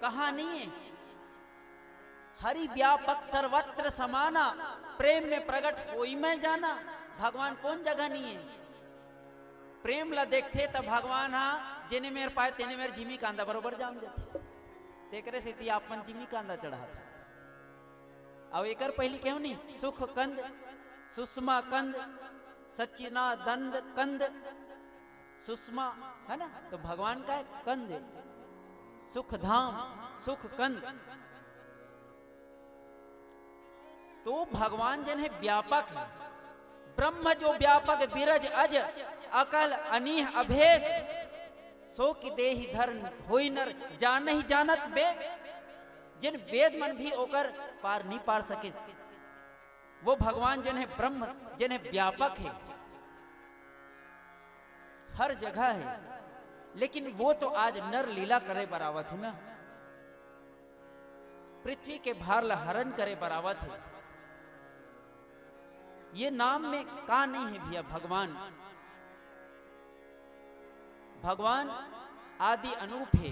कहाँ नहीं है। हरि व्यापक सर्वत्र समाना, प्रेम में प्रकट होई में जाना। भगवान कौन जगह नहीं है। प्रेम ला देखते तब भगवान हाँ जिन्हें मेरे पाए तेने मेरे जिमी कांदा बरोबर जाम जाते तेकरे से ती आपन जिमी कांदा चढ़ा था। अब एकर पहली क्यों नहीं सुख कंद, सुषमा कंद, सच्चिना दंड कंद, सुषमा है ना, तो भगवान का है कंद, सुख धाम, सुख कंद। तो भगवान जन है व्यापक है। ब्रह्म जो व्यापक विरज अज अकल अनीह अभेद, सो कि देहि धर्म होई नर जान ही जानत वेद। जिन वेद मन भी ओकर पार नहीं पार सके, वो भगवान जन है ब्रह्म, जन है व्यापक है, हर जगह है। लेकिन वो तो आज नर लीला करे बरावत है ना, पृथ्वी के भार ला हरण करे बरावत है। ये नाम में का नहीं है भैया भगवान। भगवान आदि अनूप है,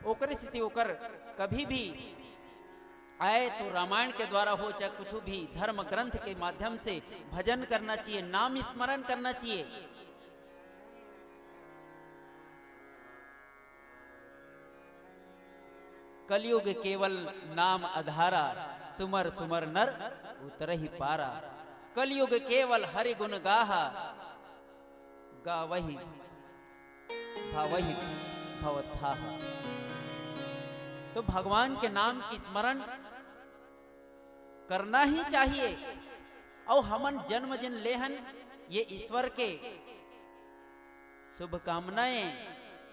ओकर स्थिति ओकर कभी भी आए तो रामायण के द्वारा हो चाहे कुछ भी धर्म ग्रंथ के माध्यम से भजन करना चाहिए, नाम स्मरण करना चाहिए। कलयुग केवल नाम आधारा, सुमर सुमर नर उतर ही पारा। कलयुग केवल हरि गुण गाहा, गावही भावही भवत्थाहा। तो भगवान के नाम की स्मरण करना ही चाहिए। और हमन जन्म जिन लेहन ये ईश्वर के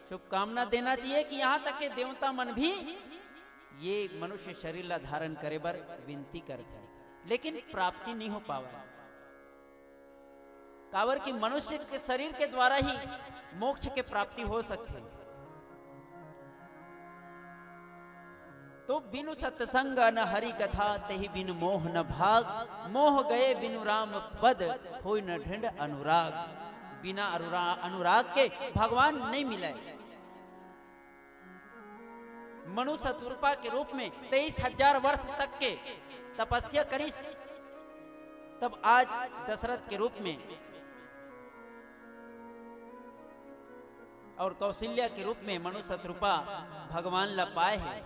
शुभकामना देना चाहिए कि यहाँ तक के देवता मन भी ये मनुष्य शरीर ला धारण करे बर विनती करते हैं, लेकिन प्राप्ति नहीं हो पावा। कावर की मनुष्य के शरीर के द्वारा ही मोक्ष के प्राप्ति हो सकती है। तो बिनु सत्संग न हरि कथा, तही बिनु मोह न भाग। मोह गए बिनु राम पद, होई न ढिंड अनुराग। बिना अनुराग के भगवान नहीं मिले। मनु शतरूपा के रूप में 23,000 वर्ष तक के तपस्या करिस, तब आज दशरथ के रूप में और कौशल्या के रूप में मनु शतरूपा भगवान ला पाए हैं।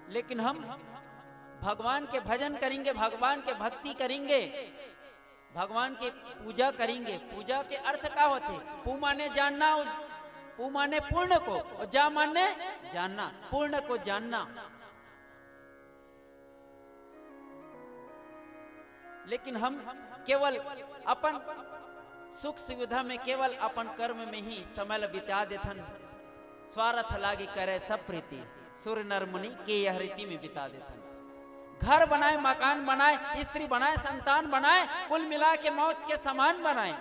लेकिन हम भगवान के भजन करेंगे, भगवान के भक्ति करेंगे, भगवान की पूजा करेंगे। पूजा के अर्थ क्या होते? पू माने जानना, पू माने पूर्ण को, और जा माने जानना, पूर्ण को जानना। लेकिन हम केवल अपन सुख सुविधा में, केवल अपन कर्म में ही समय बिता देथन। स्वार्थ लागी करे सब प्रीति, सूर्य नर मुनि के यह रीति में बिता देथन। घर बनाए, मकान बनाए, स्त्री बनाए, संतान बनाए, कुल मिला के मौत के समान बनाए।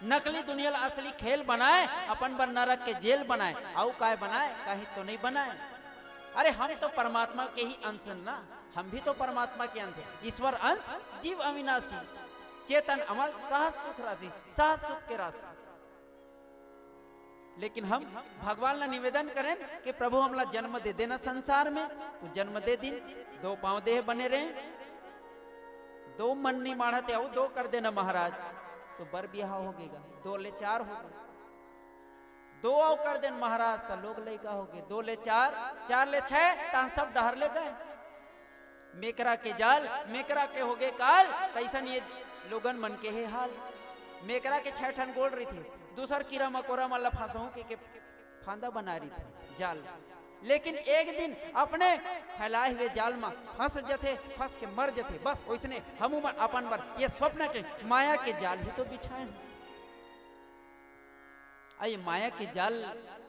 नकली दुनिया असली खेल बनाए, अपन बर नरक के जेल बनाए। आउ काय बनाए? कहीं तो नहीं बनाए। अरे हम तो परमात्मा के ही अंश ना, हम भी तो परमात्मा के अंश हैं। ईश्वर अंश, जीव अविनाशी, चेतन अमर, सहज सुख राशि, सहज सुख के राशि। लेकिन हम भगवान ला निवेदन करें कि प्रभु हमला जन्म दे देना संसार में, तो जन्म दे दिन, 2 पांव देह बने रहे, 2 मन नहीं माढ़ते, और 2 कर देना महाराज, तो बर ब्याह हो गएगा। 2 ले 4 हो गए, 2 और कर देना महाराज, तो लोग लड़का हो गए। 2 ले 4, 4 ले 6, ता सब डहर ले गए। मेकरा के जाल, मेकरा के हो गए काल, तैसन ये लोगन मन के है हाल। मेकरा के 6 ठन गोल रही थी, दूसर कीड़ा मकोड़ा मल्ला फांसों के फांदा बना रही थी जाल। लेकिन एक दिन अपने फैलाए हुए जाल में फंस जथे, फंस के मर जथे। बस वैसने हम अपन बर ये स्वप्न के माया के जाल ही तो बिछाए। आइए माया के जाल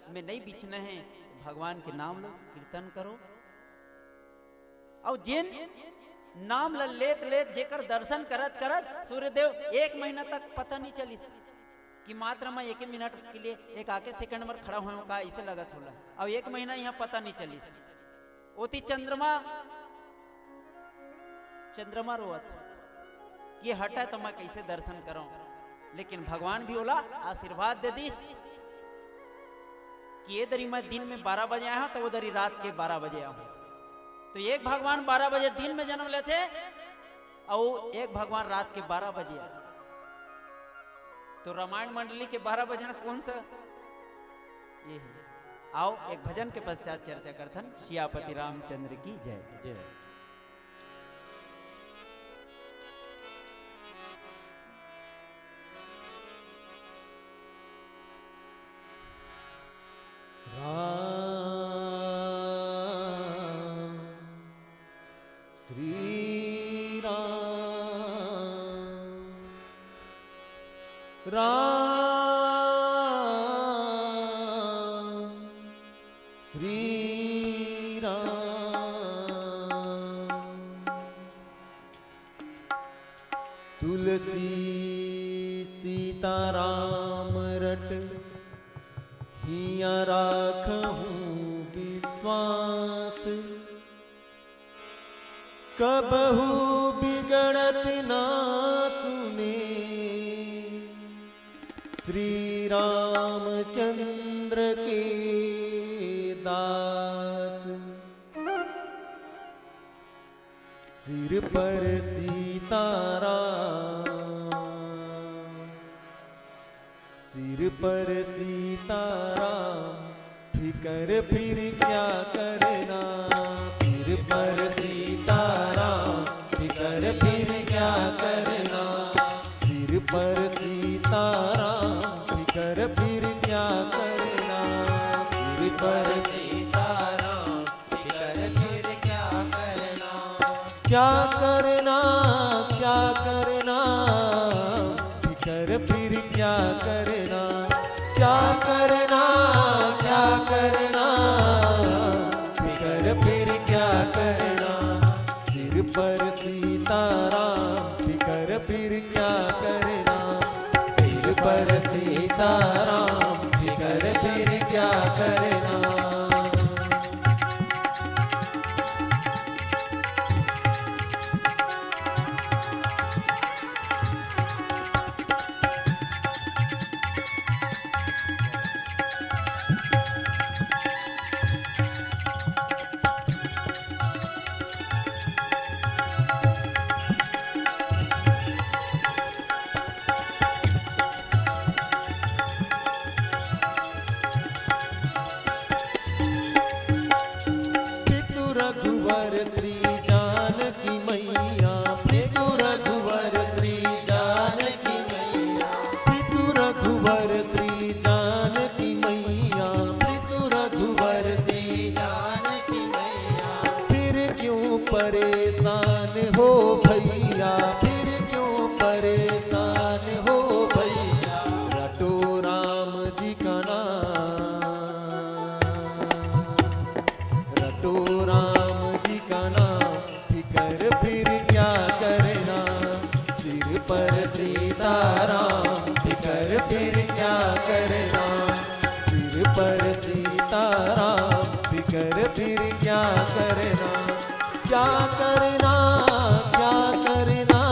में नहीं बिछना है, भगवान के नाम लो, कीर्तन करो। और जिन नाम लेत लेत जेकर दर्शन करत करत सूर्यदेव 1 महीना तक पता नहीं चली कि मात्र मैं 1 मिनट के लिए एक आके सेकंड में खड़ा हुआ का इसे लगत होला। अब 1 महीना यहाँ पता नहीं चली। ओती चंद्रमा रोवत ये हटा तो मैं कैसे दर्शन करूं। लेकिन भगवान भी बोला आशीर्वाद दे दी कि ये दरी मैं दिन में 12 बजे आया हूं, तो वो दरी रात के 12 बजे आऊं। तो एक भगवान 12 बजे दिन में जन्म लेते और एक भगवान रात के 12 बजे आए। तो रामायण मंडली के 12 बजे कौन सा ये है। आओ एक भजन के पश्चात चर्चा करथन। सियापति रामचंद्र की जय जय। राम श्री राम राम श्री राम। तुलसी सीताराम रट हिया राखहूँ विश्वास। कबहू बिगड़त ना सुने श्री रामचंद्र के दास। सिर पर सीताराम, सिर पर सीताराम, फिकर फिर क्या करना। सिर पर सीताराम, फिकर फिर क्या करना। सिर पर सीताराम, फिकर फिर क्या करना। सिर पर सीताराम, फिकर फिर क्या करना। क्या करना, क्या करना, फिकर फिर क्या करना। क्या करना, क्या करना, फिकर फिर क्या करना। सिर पर सीताराम, फिकर फिर क्या करना। सिर पर सीताराम, फिकर फिर क्या करना। रघुवर श्री जानकी मैया, पितु रघुवर श्री जानकी मैया। पितु रघुवर श्री जानकी मैया, पितु रघुवर श्री जानकी मैया। फिर क्यों परेशान हो भैया, फिर क्यों परेशान हो भैया। रटो राम जी का नाम, रटो राम जी का नाम, फिकर फिर क्या करना। सिर पर सीताराम, फिकर फिर क्या करना। सिर पर सीताराम, फिकर फिर क्या करना। क्या करना, क्या करना,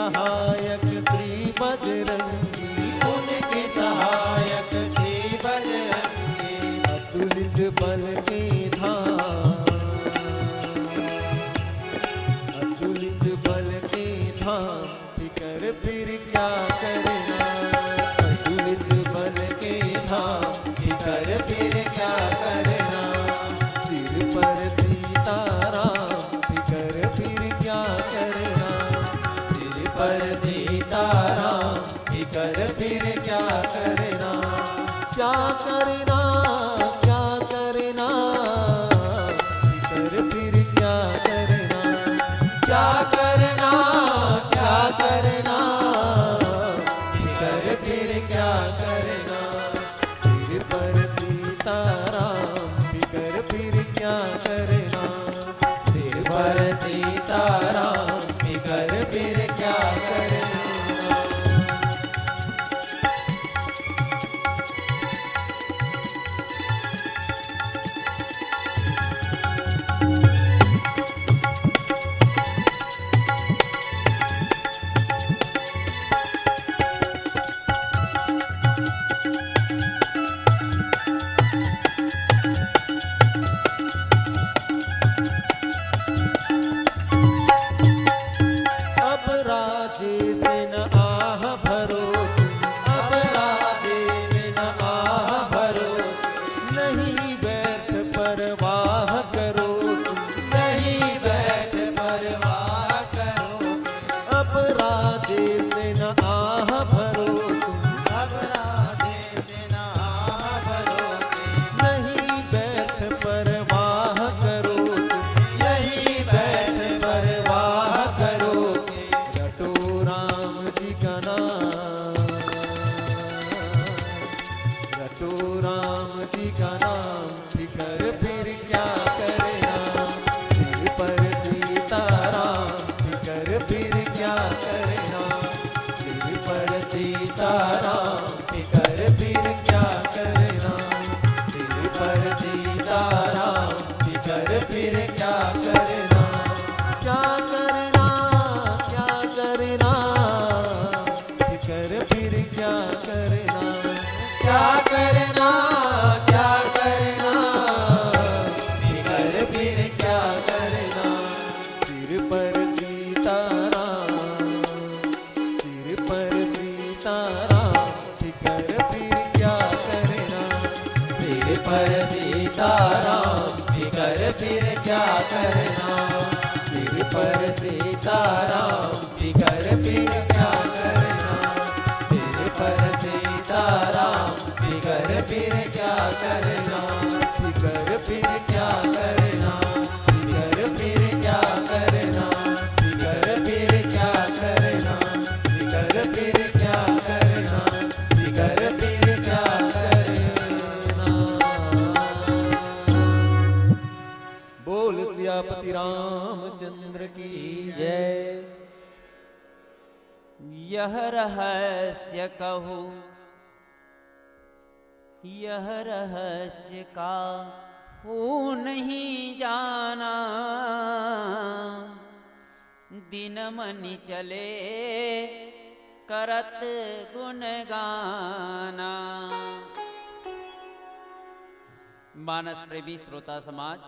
सहायक श्री बजरंगी, उनके सहायक श्री बजरंगी, अतुलित बल के धाम, अतुलित बल के धाम, फिकर फिर क्या करना, अतुलित बल के धाम, फिकर फिर क्या करना, सिर पर सीताराम, फिकर फिर क्या करना, सिर पर सीताराम, फिकर फिर क्या करना, क्या करना, क्या करना, फिकर फिर क्या करना, क्या करना, क्या करना, फिकर फिर क्या करना, सिर पर सीताराम, फिकर फिर क्या करना, सिर पर सीताराम, फिकर फिर क्या करना। अब राजे से न आह भरो तुम, अब राधे बिन आह भरो, नहीं व्यर्थ परवाह करो तुम, नहीं बैठ परवाह करो, अब राजे से न आह भरो तुम, अब राधे बिन आह भरो, नहीं व्यर्थ परवाह करो तुम, नहीं बैठ परवाह करो, रटो राम जी का नाम, रटो राम जी का नाम, फिकर फिर क्या करना, सिर पर सीताराम, फिकर फिर क्या करना, सिर पर सीताराम, फिकर फिर क्या करना, सिर पर सीताराम, फिकर फिर क्या करना, क्या करना, क्या करना, फिकर फिर क्या करना, क्या करना, क्या करना, फिकर फिर क्या करना, सिर पर सीताराम, सिर पर सीताराम, फिकर फिर क्या करना, सिर पर सीताराम, फिकर फिर क्या करना, सिर पर सीताराम, फिकर फिर क्या करना, सिर पर सीताराम, फिकर फिर क्या करना, फिकर फिर क्या करना, फिकर फिर क्या करना, फिकर फिर क्या करना, फिकर फिर क्या करना, फिकर फिर क्या करना। बोल सियापति रामचंद्र की जय। यह रहस्य कहूँ, यह रहस्य का हो नहीं जाना, दिन मनि चले करत गुण गाना। मानस प्रेमी श्रोता समाज,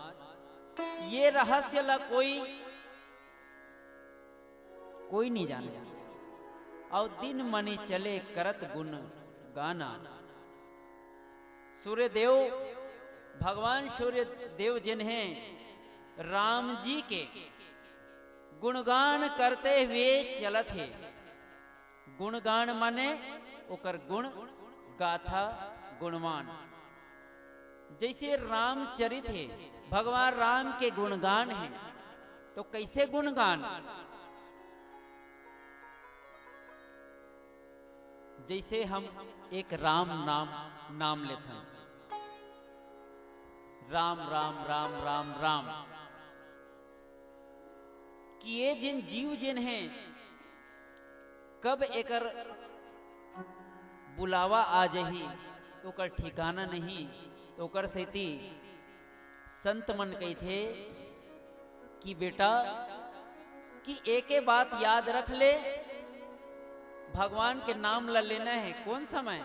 ये रहस्य ला कोई नहीं जाने, और दिन मनि चले करत गुण गाना। सूर्य देव, भगवान सूर्य देव जिन्हें राम जी के गुणगान करते हुए चलत है। गुणगान माने ओकर गुण गाथा गुणवान। जैसे रामचरित है, भगवान राम के गुणगान है, तो कैसे गुणगान? जैसे हम एक राम नाम लेते हैं, राम राम राम राम राम, कि ये जिन जीव जिन हैं, कब एकर बुलावा आ जही तो कर ठिकाना नहीं, तो कर सैती संत मन कही थे कि बेटा कि एके बात याद रख ले भगवान के नाम ला लेना है कौन समय?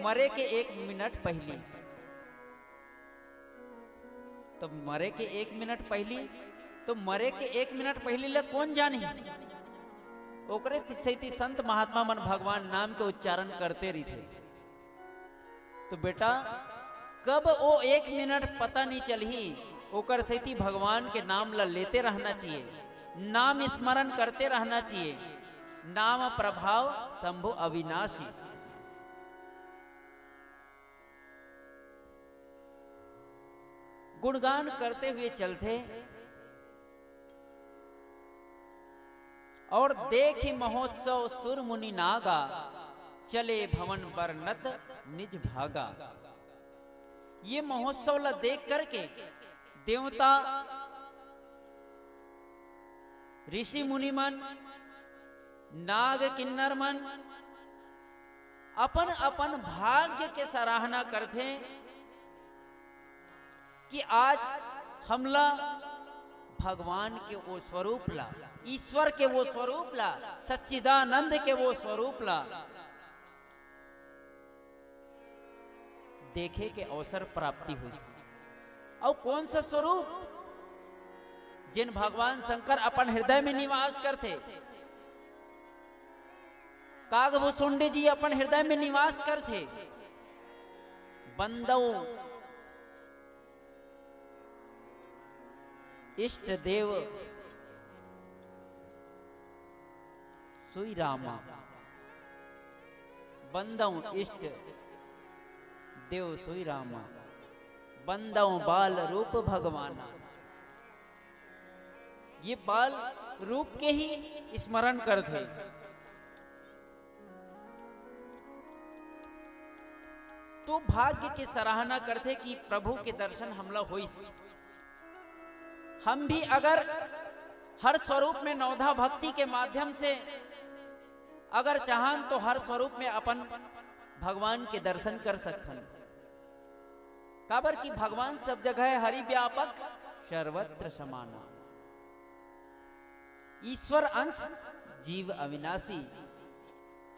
मरे के 1 मिनट पहली। तो मरे के 1 मिनट पहली, तो मरे के 1 मिनट पहली ला कौन जानी? ओकरे सैती संत महात्मा मन भगवान नाम के उच्चारण करते रही थे। तो बेटा कब वो 1 मिनट पता नहीं चलही, ओकर सैती भगवान के नाम ला लेते रहना चाहिए, नाम स्मरण करते रहना चाहिए। नाम प्रभाव शंभु अविनाशी। गुणगान करते हुए चलते और देखी महोत्सव सुर मुनि नागा, चले भवन बरनत निज भागा। ये महोत्सव ला देख करके देवता ऋषि मुनि मन नाग किन्नर मन अपन अपन भाग्य के सराहना करते कि आज हमला भगवान के वो स्वरूप ला, ईश्वर के वो स्वरूप ला, सच्चिदानंद के वो स्वरूप ला देखे के अवसर प्राप्ति हुई। और कौन सा स्वरूप? जिन भगवान शंकर अपन हृदय में निवास करते। कागभूषुंडी जी अपन हृदय में निवास करते। बंदौ इष्ट देव सोई रामा, बंदौ इष्ट देव सोई रामा, बंदौ बाल रूप भगवाना। ये बाल रूप के ही स्मरण करते। तो भाग्य की सराहना करते कि प्रभु के दर्शन हमला होइस। हम भी अगर हर स्वरूप में नवधा भक्ति के माध्यम से अगर चाहन तो हर स्वरूप में अपन भगवान के दर्शन कर सकते। काबर की भगवान सब जगह है, हरि व्यापक सर्वत्र समाना। ईश्वर अंश जीव अविनाशी।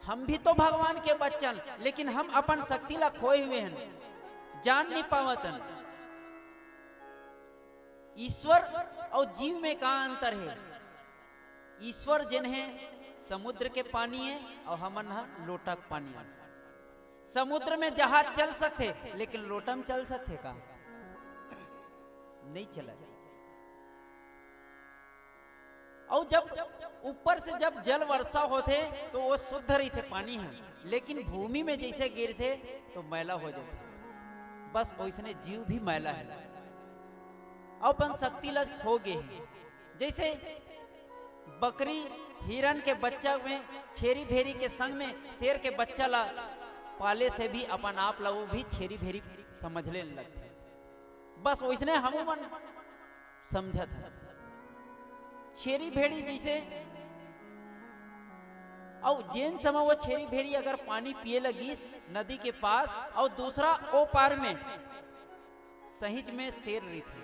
हम भी तो भगवान के बच्चन, लेकिन हम अपन शक्ति ला खोए हुए हैं, जान नहीं पावतन। ईश्वर और जीव में का अंतर है? ईश्वर जिन्हें समुद्र के पानी है और हमन लोटक पानी है। समुद्र में जहाज चल सकते लेकिन लोटा में चल सकते का? नहीं चला। और जब ऊपर से जब जल वर्षा होते तो वो शुद्ध रही थे पानी है, लेकिन भूमि में जैसे गिरते तो मैला हो जाते। बस वैसने जीव भी मैला है। अपन शक्ति ला खो गए। जैसे बकरी हिरन के बच्चा में छेरी भेरी के संग में शेर के बच्चा ला पाले से भी अपन आप ला वो भी छेरी भेरी समझ ले लगते। बस वैसने हम मन समझत है। छेरी भेड़ी जैसे और जिन समय वो छेरी भेड़ी अगर पानी पिए लगी नदी के पास और दूसरा ओ पार में सहिज में शेर रही थी,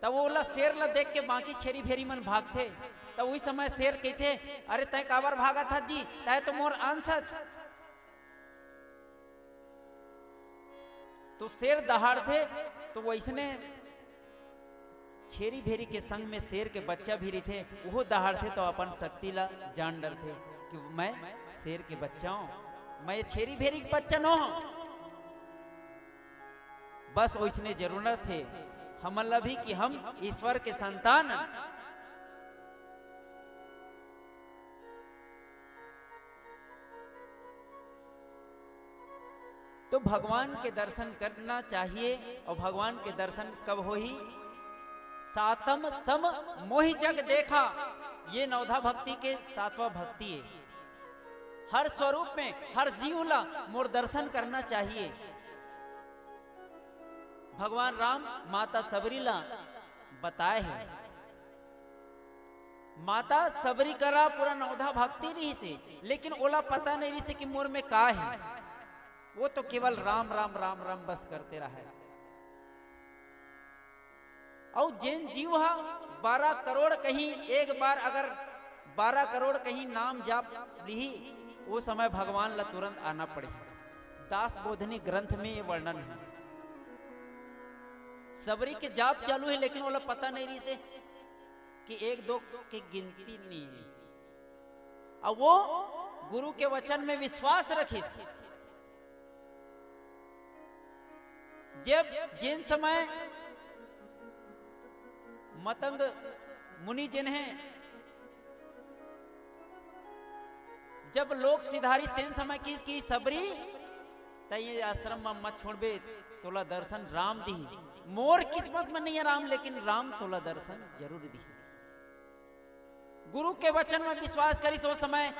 तब वो शेर ला देख के बाकी छेरी भेड़ी मन भागते। तब वही समय शेर कहते, अरे तय काबर भागा था जी, तय तो मोर अंश। तो शेर दहाड़ते तो वैसने छेरी भेरी के संग में शेर के बच्चा भी रही थे, वो दहाड़ते तो अपन शक्ति ला जान डरते कि मैं शेर के बच्चा हूं, मैं छेरी भेरी के बच्चा न हूं। बस वैसने जरूरत थे हमला भी कि हम ईश्वर के संतान। तो भगवान के दर्शन करना चाहिए। और भगवान के दर्शन कब हो ही? सातम सम मोहि जग देखा। ये नवधा भक्ति के 7वां भक्ति है। हर स्वरूप में हर जीव ला मोर दर्शन करना चाहिए। भगवान राम माता सबरी ला बताए है। माता सबरी करा पूरा नवधा भक्ति रही से, लेकिन ओला पता नहीं रही से कि मोर में का है। वो तो केवल राम राम राम राम बस करते रहा है। और जिन जीव 12 करोड़ कहीं एक बार अगर 12 करोड़ कहीं नाम जाप ली, वो समय भगवान ला तुरंत आना पड़े। दास बोधनी ग्रंथ में ये वर्णन है। सबरी के जाप चालू है, लेकिन वो पता नहीं रही से कि 1-2 की गिनती नहीं है। अब वो गुरु के वचन में विश्वास रखी। जब जिन समय मतंग मुनि जिन्हें जब लोग सिधारी तेन समय की सबरी तय आश्रम में मत छोड़बे, तोला दर्शन राम दी। मोर किस्मत में नहीं है राम, लेकिन राम तोला दर्शन जरूर दी। गुरु के वचन में विश्वास करी। सो समय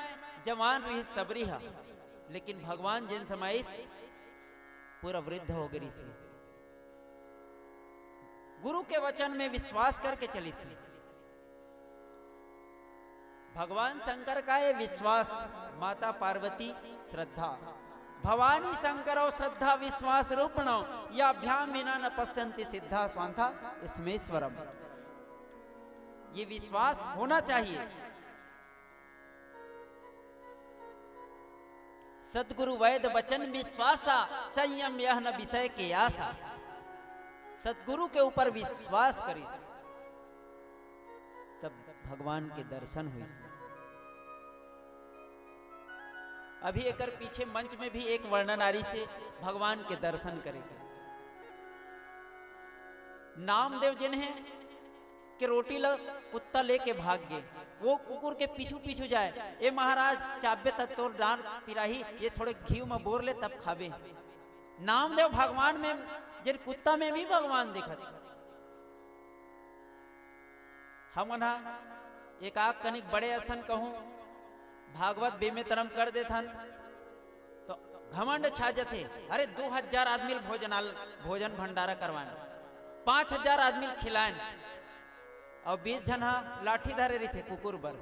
जवान रही सबरी हा, लेकिन भगवान जिन समय पूरा वृद्ध हो गई सी। गुरु के वचन में विश्वास करके चली सी। भगवान शंकर का ये विश्वास, माता पार्वती श्रद्धा, भवानी शंकर और श्रद्धा विश्वास रूपण या अभ्याम बिना न पश्यन्ति सिद्धा स्वांथा स्मेश्वरम। ये विश्वास होना चाहिए। सदगुरु वैद वचन विश्वासा, संयम यह न विषय के आशा। सदगुरु के ऊपर विश्वास करी, तब भगवान के दर्शन हुई। अभी एक पीछे मंच में भी एक वर्णनारी से भगवान के दर्शन करेगा। नामदेव जिन्हें कि रोटी ला कुत्ता लेके भाग गए, वो कुकुर के पीछू पीछू जाए, ए महाराज चाबे तक तोर डांड पिराही, ये थोड़े घी में बोर ले तब खाबे। नामदेव भगवान में जिन कुत्ता में भी भगवान दिखत। हम एक आग कनिक बड़े असन कहूं भागवत बेमे तरम कर देथन तो घमंड छा जथे। अरे 2000 आदमी भोजन भंडारा करवान, 5000 आदमी खिलान, और 20 जन लाठी धारे रही थे कुकुर बर।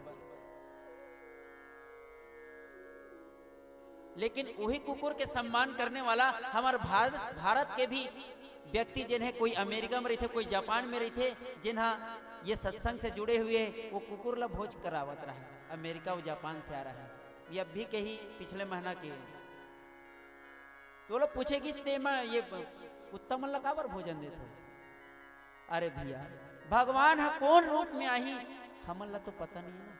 लेकिन वही कुकुर के सम्मान करने वाला हमारे भारत के भी व्यक्ति जिन्हें कोई अमेरिका में रही थे, कोई जापान में रही थे, जिन्हें ये सत्संग से जुड़े हुए वो कुकुर ला भोज करावत रहा है। अमेरिका और जापान से आ रहा है, ये अब भी कहीं पिछले महीना के। तो लोग पूछेगी ये उत्तम लकाबर भोजन देते। अरे भैया भगवान है कौन रूप में आई हमला तो पता नहीं है ना।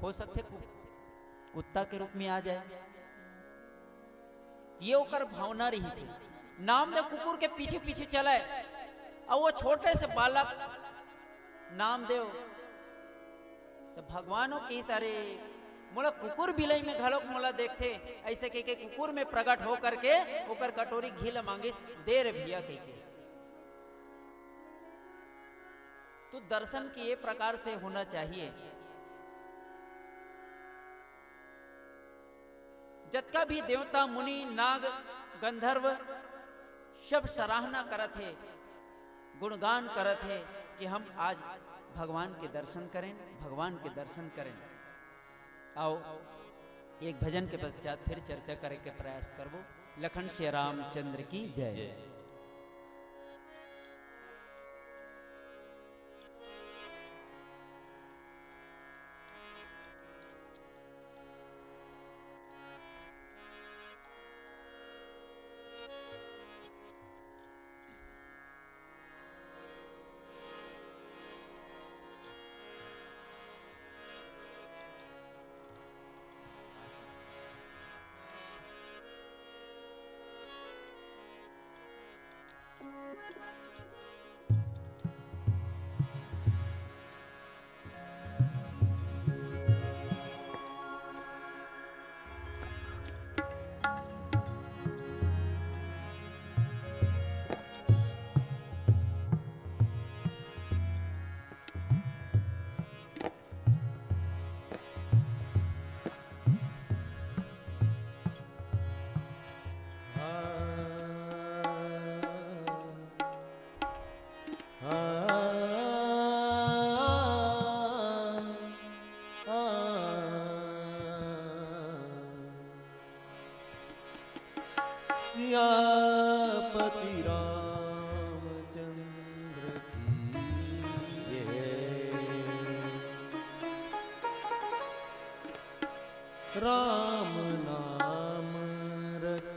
हो सकते कुत्ता के रूप में आ जाए, ये ओकर भावना रही से। नामदेव कुकुर के पीछे पीछे चले, और वो छोटे से बालक नामदेव तो भगवानों के सारे मोला कुकुर बिलई में घलोक मोला देखते ऐसे के कुकुर में प्रकट हो करके ओकर कटोरी घी ला मांगिस दे रे भैया के। तो दर्शन की ये प्रकार से होना चाहिए। जतका भी देवता मुनि नाग गंधर्व सब सराहना करत है, गुणगान करत है कि हम आज भगवान के दर्शन करें, भगवान के दर्शन करें। आओ एक भजन के पश्चात फिर चर्चा करे के प्रयास करबो। लखन श्री रामचंद्र की जय। सियापति रामचंद्र की जय। राम नाम रस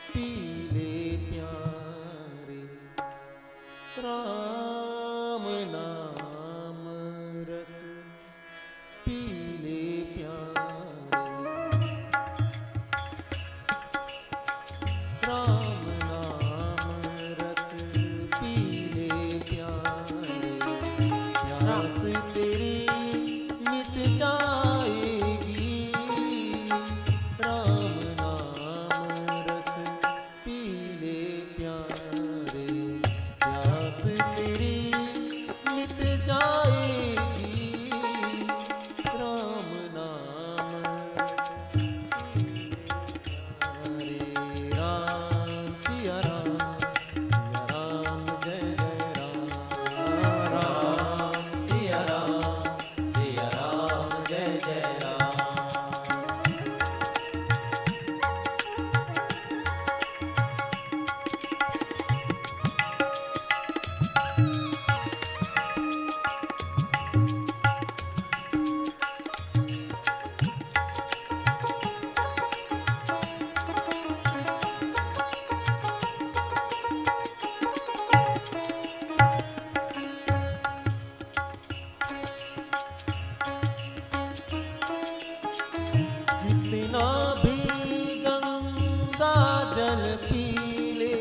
पीले प्यारे, राम नाम रस पीले प्यारे, राम नाम रस पीले प्यारे, प्यास तेरी मिट जाएगी, राम नाम रस पीले प्यारे, प्यास तेरी मिट जाएगी, राम नाम प्यारे, राम सिया राम जय जय राम, राम सिया राम जय जय राम। कितना भी गंगा जल पी ले,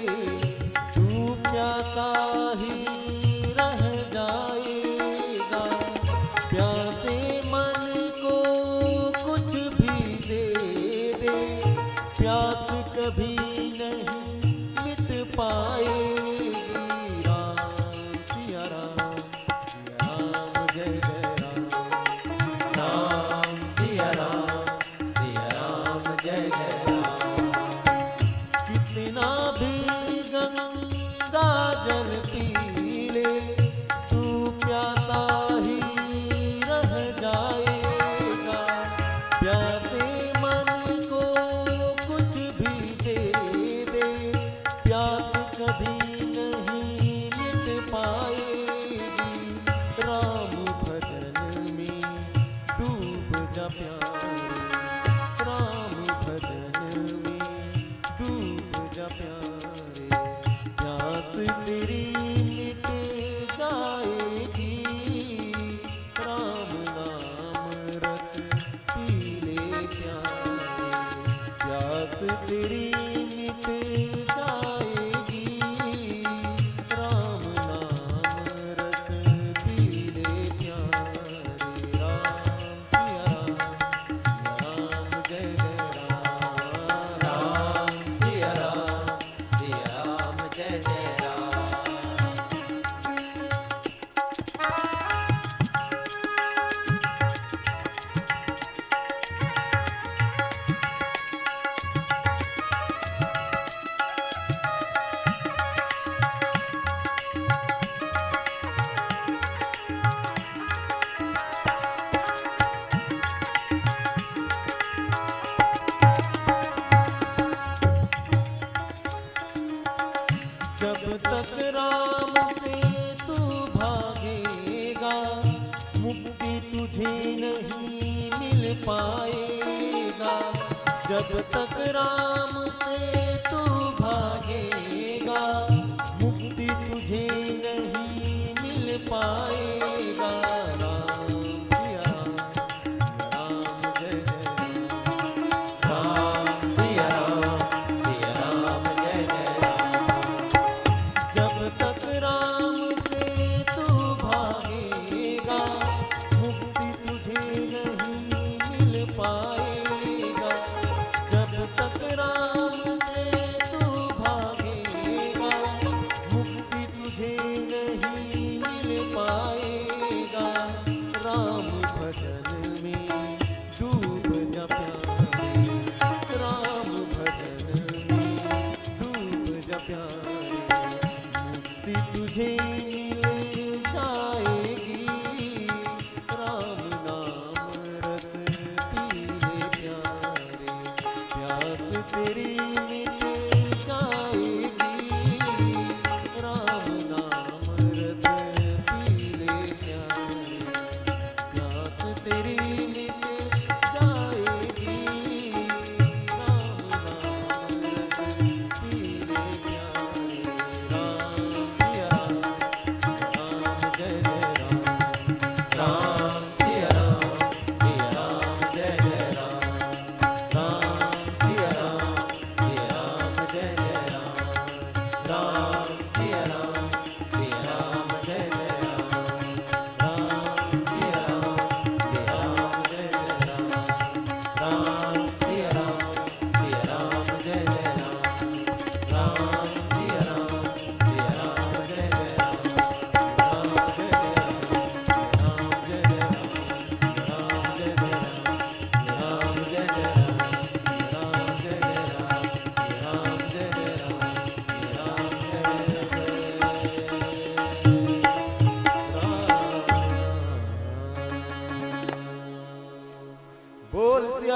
तू प्यासा ही रह जाएगा, प्यासे मन को कुछ भी दे दे, प्यास कभी नहीं मिट पाएगी, राम सिया राम जय जय राम, राम सिया राम जय जय राम। कितना भी गंगा जल पी ले, तू प्यासा ही रह जाएगा, प्यासे मन को कुछ भी दे दे, प्यास कभी नहीं मिट पाएगी, राम भजन में डूब जा प्यारे, राम भजन में डूब जा प्यारे, प्यास तेरी मिट जाएगी, राम नाम रस पीले प्यारे, प्यास तेरी मिट जाएगी, राम नाम रस पीले प्यारे, राम सिया राम जय जय राम, राम सिया राम जय जय राम। जब तक राम से तू भागेगा, मुक्ति तुझे नहीं मिल पाएगा, जब तक राम से तू भागेगा, मुक्ति तुझे नहीं मिल पाएगा, राम सिया राम जय जय राम, सिया राम जय जय राम। जब तक राम से तू भागेगा, मुक्ति तुझे नहीं मिल पाएगा, जब तक राम से तू भागेगा, मुक्ति तुझे नहीं मिल पाएगा, राम भजन में डूब जा प्यारे, राम भजन में डूब जा प्यारे, मुक्ति तुझे मिल जाएगी, राम नाम रस पीले प्यारे, प्यास तेरी मिट जाएगी, राम नाम रस पीले प्यारे, प्यास तेरी मिट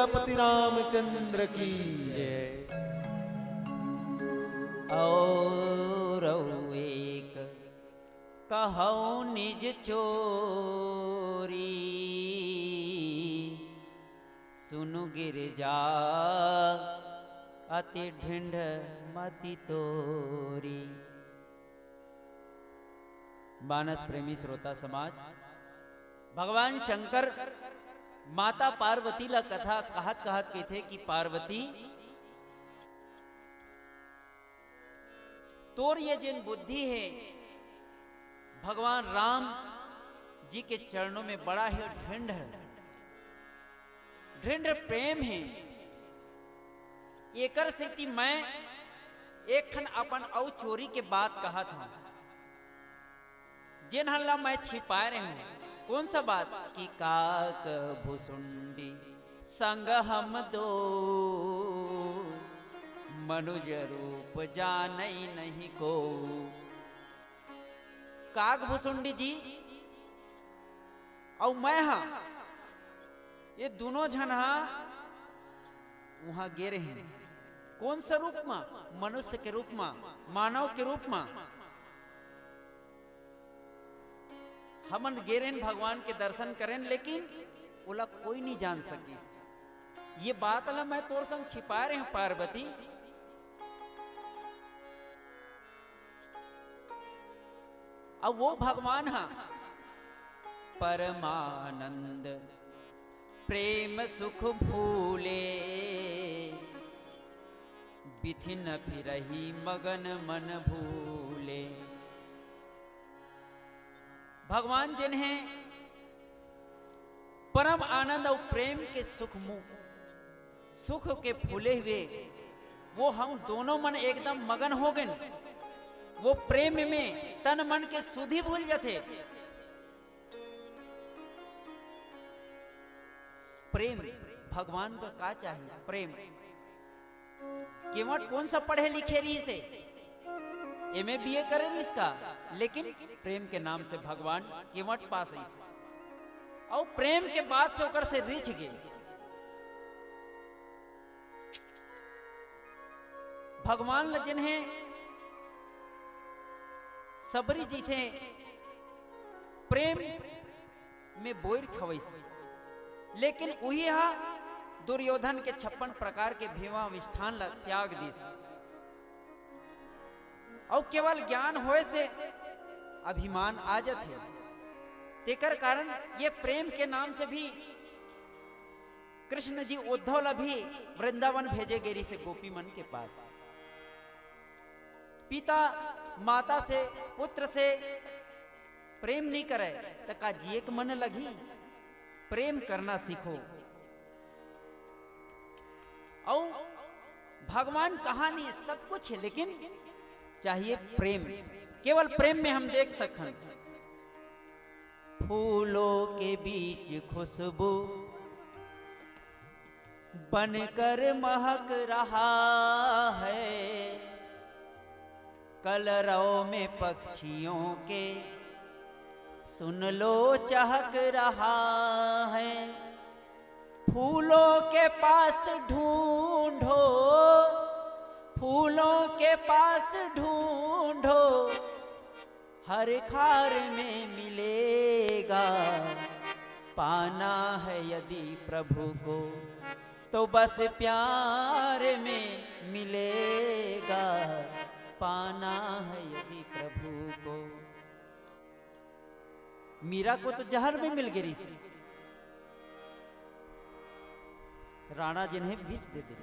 अयोध्यापति रामचंद्र की जय। और एक कहो निज चोरी, सुनु गिरजा अति ढिंढ मति तोरी। मानस प्रेमी श्रोता समाज, भगवान शंकर माता पार्वती ला कथा कहत कहत के थे कि पार्वती तोर ये जिन बुद्धि है भगवान राम जी के चरणों में बड़ा ही ढिंढ ढिंढ प्रेम है। एकर से कि मैं एक ठन अपन औ चोरी के बात कहा था जिन हल्ला मैं छिपाए रहे हूं। कौन सा बात कि काक भुसुंडी संग हम दो, मनुज रूप जानई नहीं को। काक भुसुंडी जी और मैं हाँ, ये दोनों जन हाँ वहां गिरे हैं। कौन सा रूप में? मनुष्य के रूप में, मानव के रूप में। हमन गेरेन भगवान के दर्शन करें, लेकिन ओला कोई नहीं जान सकी। ये बात ला मैं तोर संग छिपा रहे हैं पार्वती। अब वो भगवान हा परमानंद प्रेम सुख भूले, बिथिन फिरही मगन मन भूले। भगवान जिन्हें परम आनंद और प्रेम के सुख के फूले हुए, वो हम दोनों मन एकदम मगन हो गए। वो प्रेम में तन मन के सुधि भूल जाते। प्रेम भगवान को का चाहिए? प्रेम केवट कौन सा पढ़े लिखे रही से एमए बीए करे रही इसका, लेकिन प्रेम के नाम से भगवान केवट पास है। और प्रेम के बाद से ओकर से रिछ गए। भगवान ल जिन्हें सबरी जी से प्रेम में बोर खवैस, लेकिन वही हा दुर्योधन के 56 प्रकार के भीमा विष्ठान ला त्याग दिस। और केवल ज्ञान होए से अभिमान आ जाते। तेकर कारण ये प्रेम के नाम से भी कृष्ण जी उद्धव ला भी वृंदावन भेजे गेरी से गोपी मन के पास। पिता माता से पुत्र से प्रेम नहीं करे तो का जिए के मन लगी। प्रेम करना सीखो। और भगवान कहानी सब कुछ है, लेकिन चाहिए प्रेम। केवल प्रेम में हम देख सकते हैं। फूलों के बीच खुशबू बनकर महक रहा है, कलरव में पक्षियों के सुन लो चहक रहा है। फूलों के पास ढूंढो, फूलों के पास ढूंढो, हर खार में मिलेगा। पाना है यदि प्रभु को तो बस प्यार में मिलेगा। पाना है यदि प्रभु को। मीरा को तो जहर में मिल गई सी, राणा जिन्हें विष दे दी।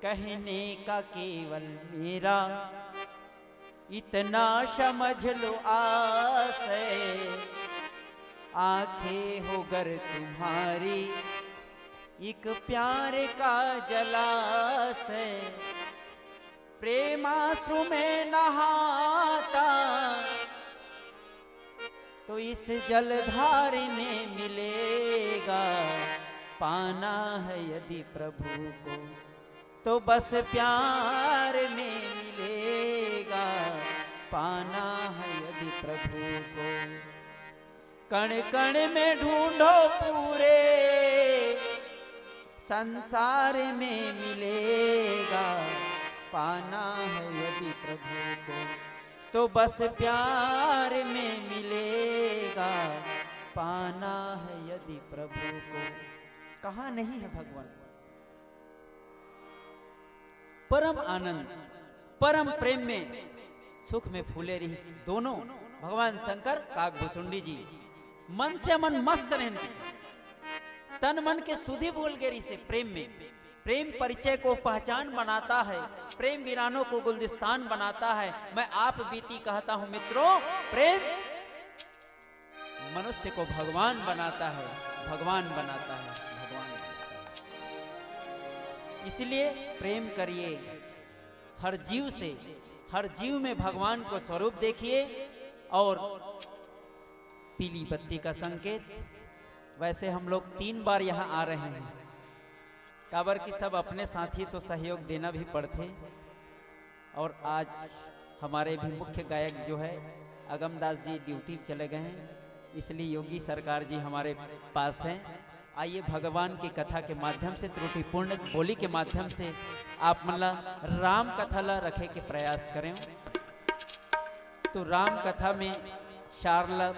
कहने का केवल मेरा इतना समझ लो आस है, आंखें हो गर तुम्हारी एक प्यार का जलास है। प्रेमाश्रु में नहाता तो इस जलधार में मिलेगा। पाना है यदि प्रभु को तो बस प्यार में मिलेगा। पाना है यदि प्रभु को कण कण में ढूंढो पूरे संसार में मिलेगा, पाना है यदि प्रभु को तो बस प्यार में मिलेगा, पाना है यदि प्रभु को। कहाँ नहीं है भगवान? परम आनंद, परम प्रेम में, सुख में फूले रही दोनों भगवान शंकर काकभुसुंडी जी। मन से मन मस्त रहने, तन मन के सुधि भूल गेरी से प्रेम में। प्रेम परिचय को पहचान बनाता है, प्रेम वीरानों को गुलदिस्तान बनाता है। मैं आप बीती कहता हूं मित्रों, प्रेम मनुष्य को भगवान बनाता है, भगवान बनाता है, भगवान बनाता है। इसलिए प्रेम करिए हर जीव से, हर जीव में भगवान को स्वरूप देखिए। और पीली बत्ती का संकेत, वैसे हम लोग 3 बार यहाँ आ रहे हैं, काबर की सब अपने साथी तो सहयोग देना भी पड़ते। और आज हमारे भी मुख्य गायक जो है अगमदास जी ड्यूटी चले गए हैं, इसलिए योगी सरकार जी हमारे पास हैं। आइए भगवान की कथा के माध्यम से, त्रुटिपूर्ण बोली के माध्यम से आप मला राम कथा ला रखे के प्रयास करें। तो राम कथा में शारला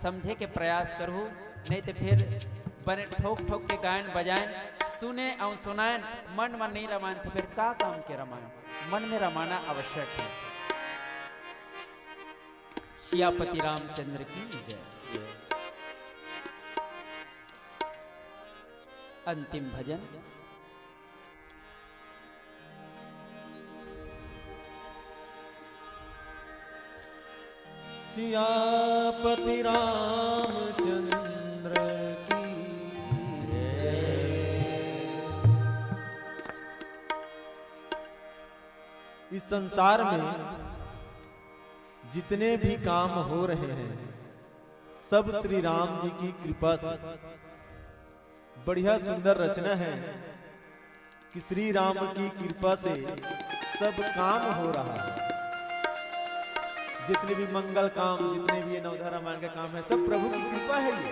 समझे के प्रयास करूँ, नहीं तो फिर बने ठोक ठोक के गायन बजायन, सुने और सुनायन, मन में नहीं रमान तो फिर का काम के रमान? मन में रमाना आवश्यक है। सियापति रामचंद्र की जय। अंतिम भजन। सियापति रामचंद्र की जय। इस संसार में जितने भी काम हो रहे हैं सब श्री राम जी की कृपा से। बढ़िया सुंदर रचना है कि श्री राम की कृपा से सब काम हो रहा है। जितने भी मंगल काम, जितने भी ये नवधा रामायण का काम है, सब प्रभु की कृपा है। ये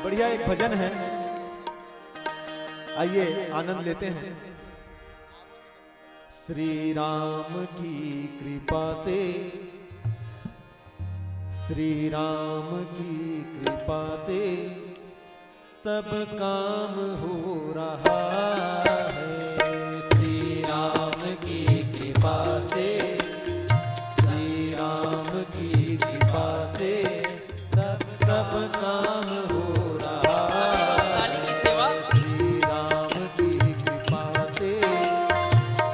बढ़िया एक भजन है, आइए आनंद लेते हैं। श्री राम की कृपा से, श्री राम की कृपा से सब काम हो रहा है। श्री राम की कृपा से, राम की कृपा से सब काम हो रहा है। श्री राम की कृपा से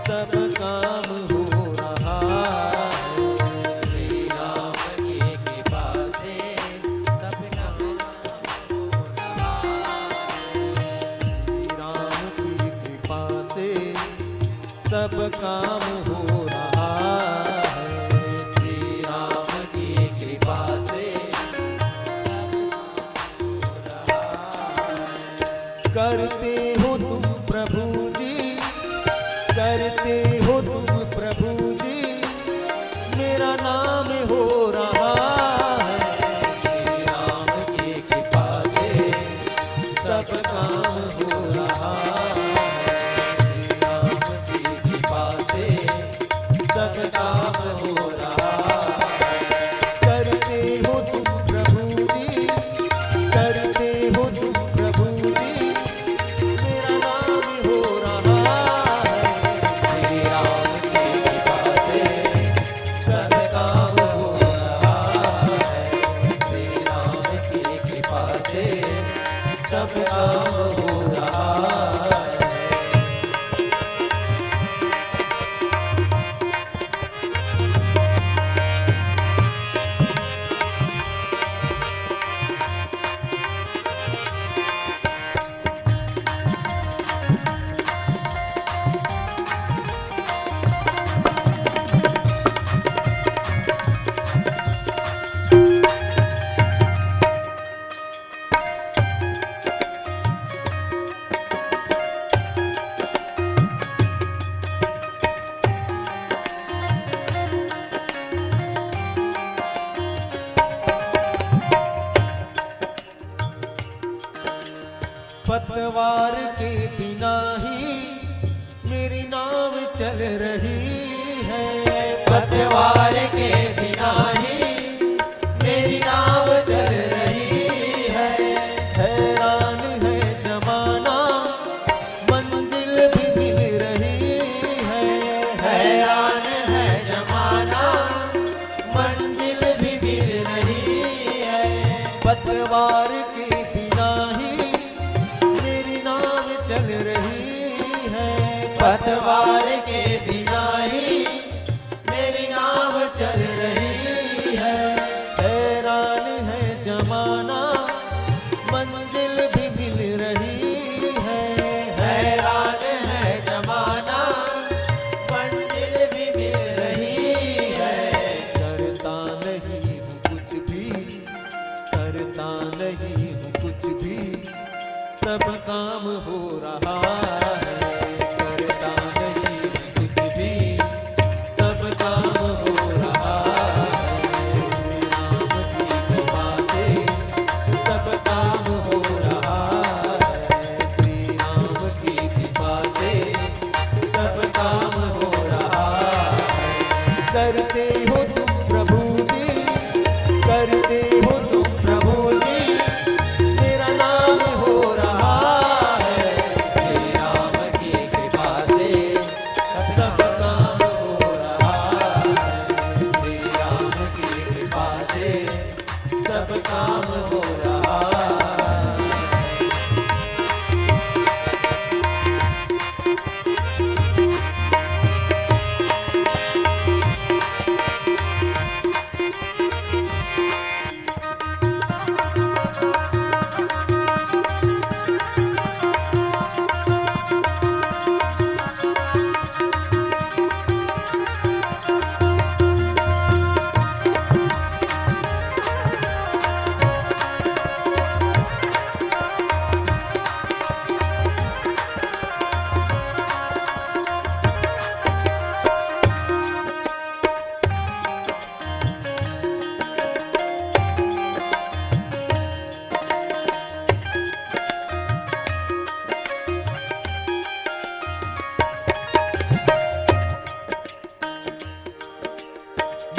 सब काम हो रहा है। श्री राम की कृपा से सब काम हो रहा है। श्री राम की कृपा से सब काम हो रहा है। करते हो तुम प्रभु जी, करते हो तुम प्रभु जी, मेरा नाम हो रहा है। श्री राम की कृपा से सब काम हो रहा है। श्री राम की कृपा से सब काम हो रहा है। करते हो तुम प्रभु जी, करते हो तुम प्रभु जी, सब काम हो रहा है। पतवार के बिना ही मेरी नाव चल रही है। पतवार के बिना ही मेरी नाव चल रही है। हैरान है जमाना मंजिल भी मिल रही है। हैरान है जमाना मंजिल भी मिल रही है। पतवार के बिना ही मेरी नाव चल रही है। पतवार के बिना ही मेरी नाव चल रही है। हैरान है जमाना मंजिल भी मिल रही है। हैरान है जमाना मंजिल भी मिल रही है। करता नहीं हूँ कुछ भी, करता नहीं हूँ कुछ भी, सब काम हो रहा है। करता नहीं हूँ कुछ भी, सब काम हो रहा है। राम की कृपा से सब काम हो रहा है। श्री राम की कृपा से सब काम हो रहा है। करते हो तुम प्रभु जी, करते हो तुम प्रभु जी, मेरा नाम हो रहा है। श्री राम की कृपा से सब काम हो रहा है। श्री राम की कृपा से सब काम हो रहा है।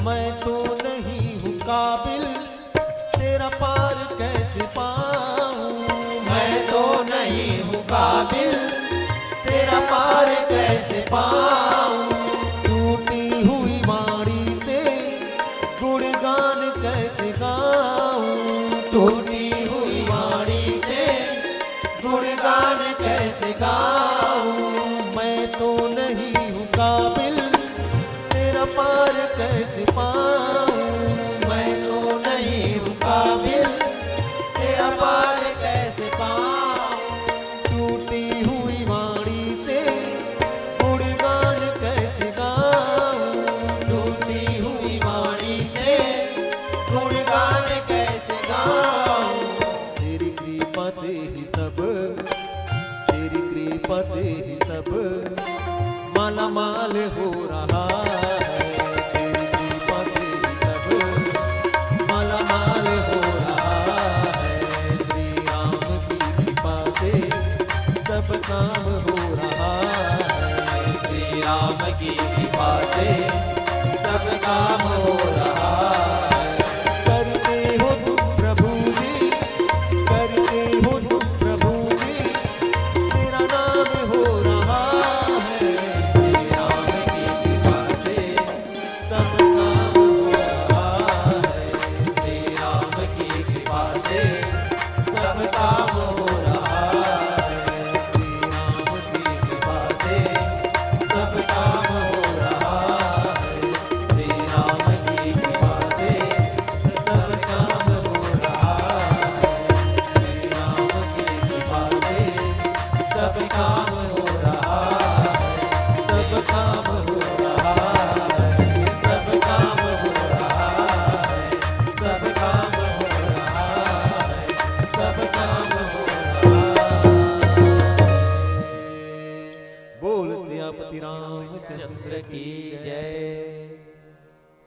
मैं तो नहीं हूँ काबिल, तेरा पार कैसे पाऊँ। मैं तो नहीं हूँ काबिल, तेरा पार कैसे पाऊँ। टूटी हुई वाणी से गुणगान कैसे गाऊँ। टूटी हुई वाणी से गुणगान कैसे गाऊँ। मैं तो नहीं हूँ काबिल, तेरा पार कैसे पाऊँ। मैं तो नहीं हूँ काबिल, तेरा पार कैसे पाऊँ। टूटी हुई वाणी से गुणगान कैसे गाऊँ। टूटी हुई वाणी से गुणगान कैसे गाऊँ। तेरी कृपा से ही सब, तेरी कृपा से ही सब माला माल हो रहा है। तेरी कृपा से ही सब माला माल हो रहा है। श्री राम की कृपा से सब काम हो रहा है। श्री राम की कृपा से सब काम हो रहा है। करते हो तुम प्रभु जी, करते हो तुम प्रभु जी, मेरा नाम हो रहा है। श्री राम की कृपा से सब काम हो रहा है। श्री राम की कृपा से सब काम हो रहा है। श्री राम की कृपा से सब काम हो रहा है। श्री राम की कृपा से सब काम हो रहा है। श्री राम की कृपा से सब काम हो रहा है। सब काम हो रहा है। सब काम हो रहा है। सब काम हो रहा है। सब काम हो रहा है। बोल सियापति रामचंद्र चंद्र की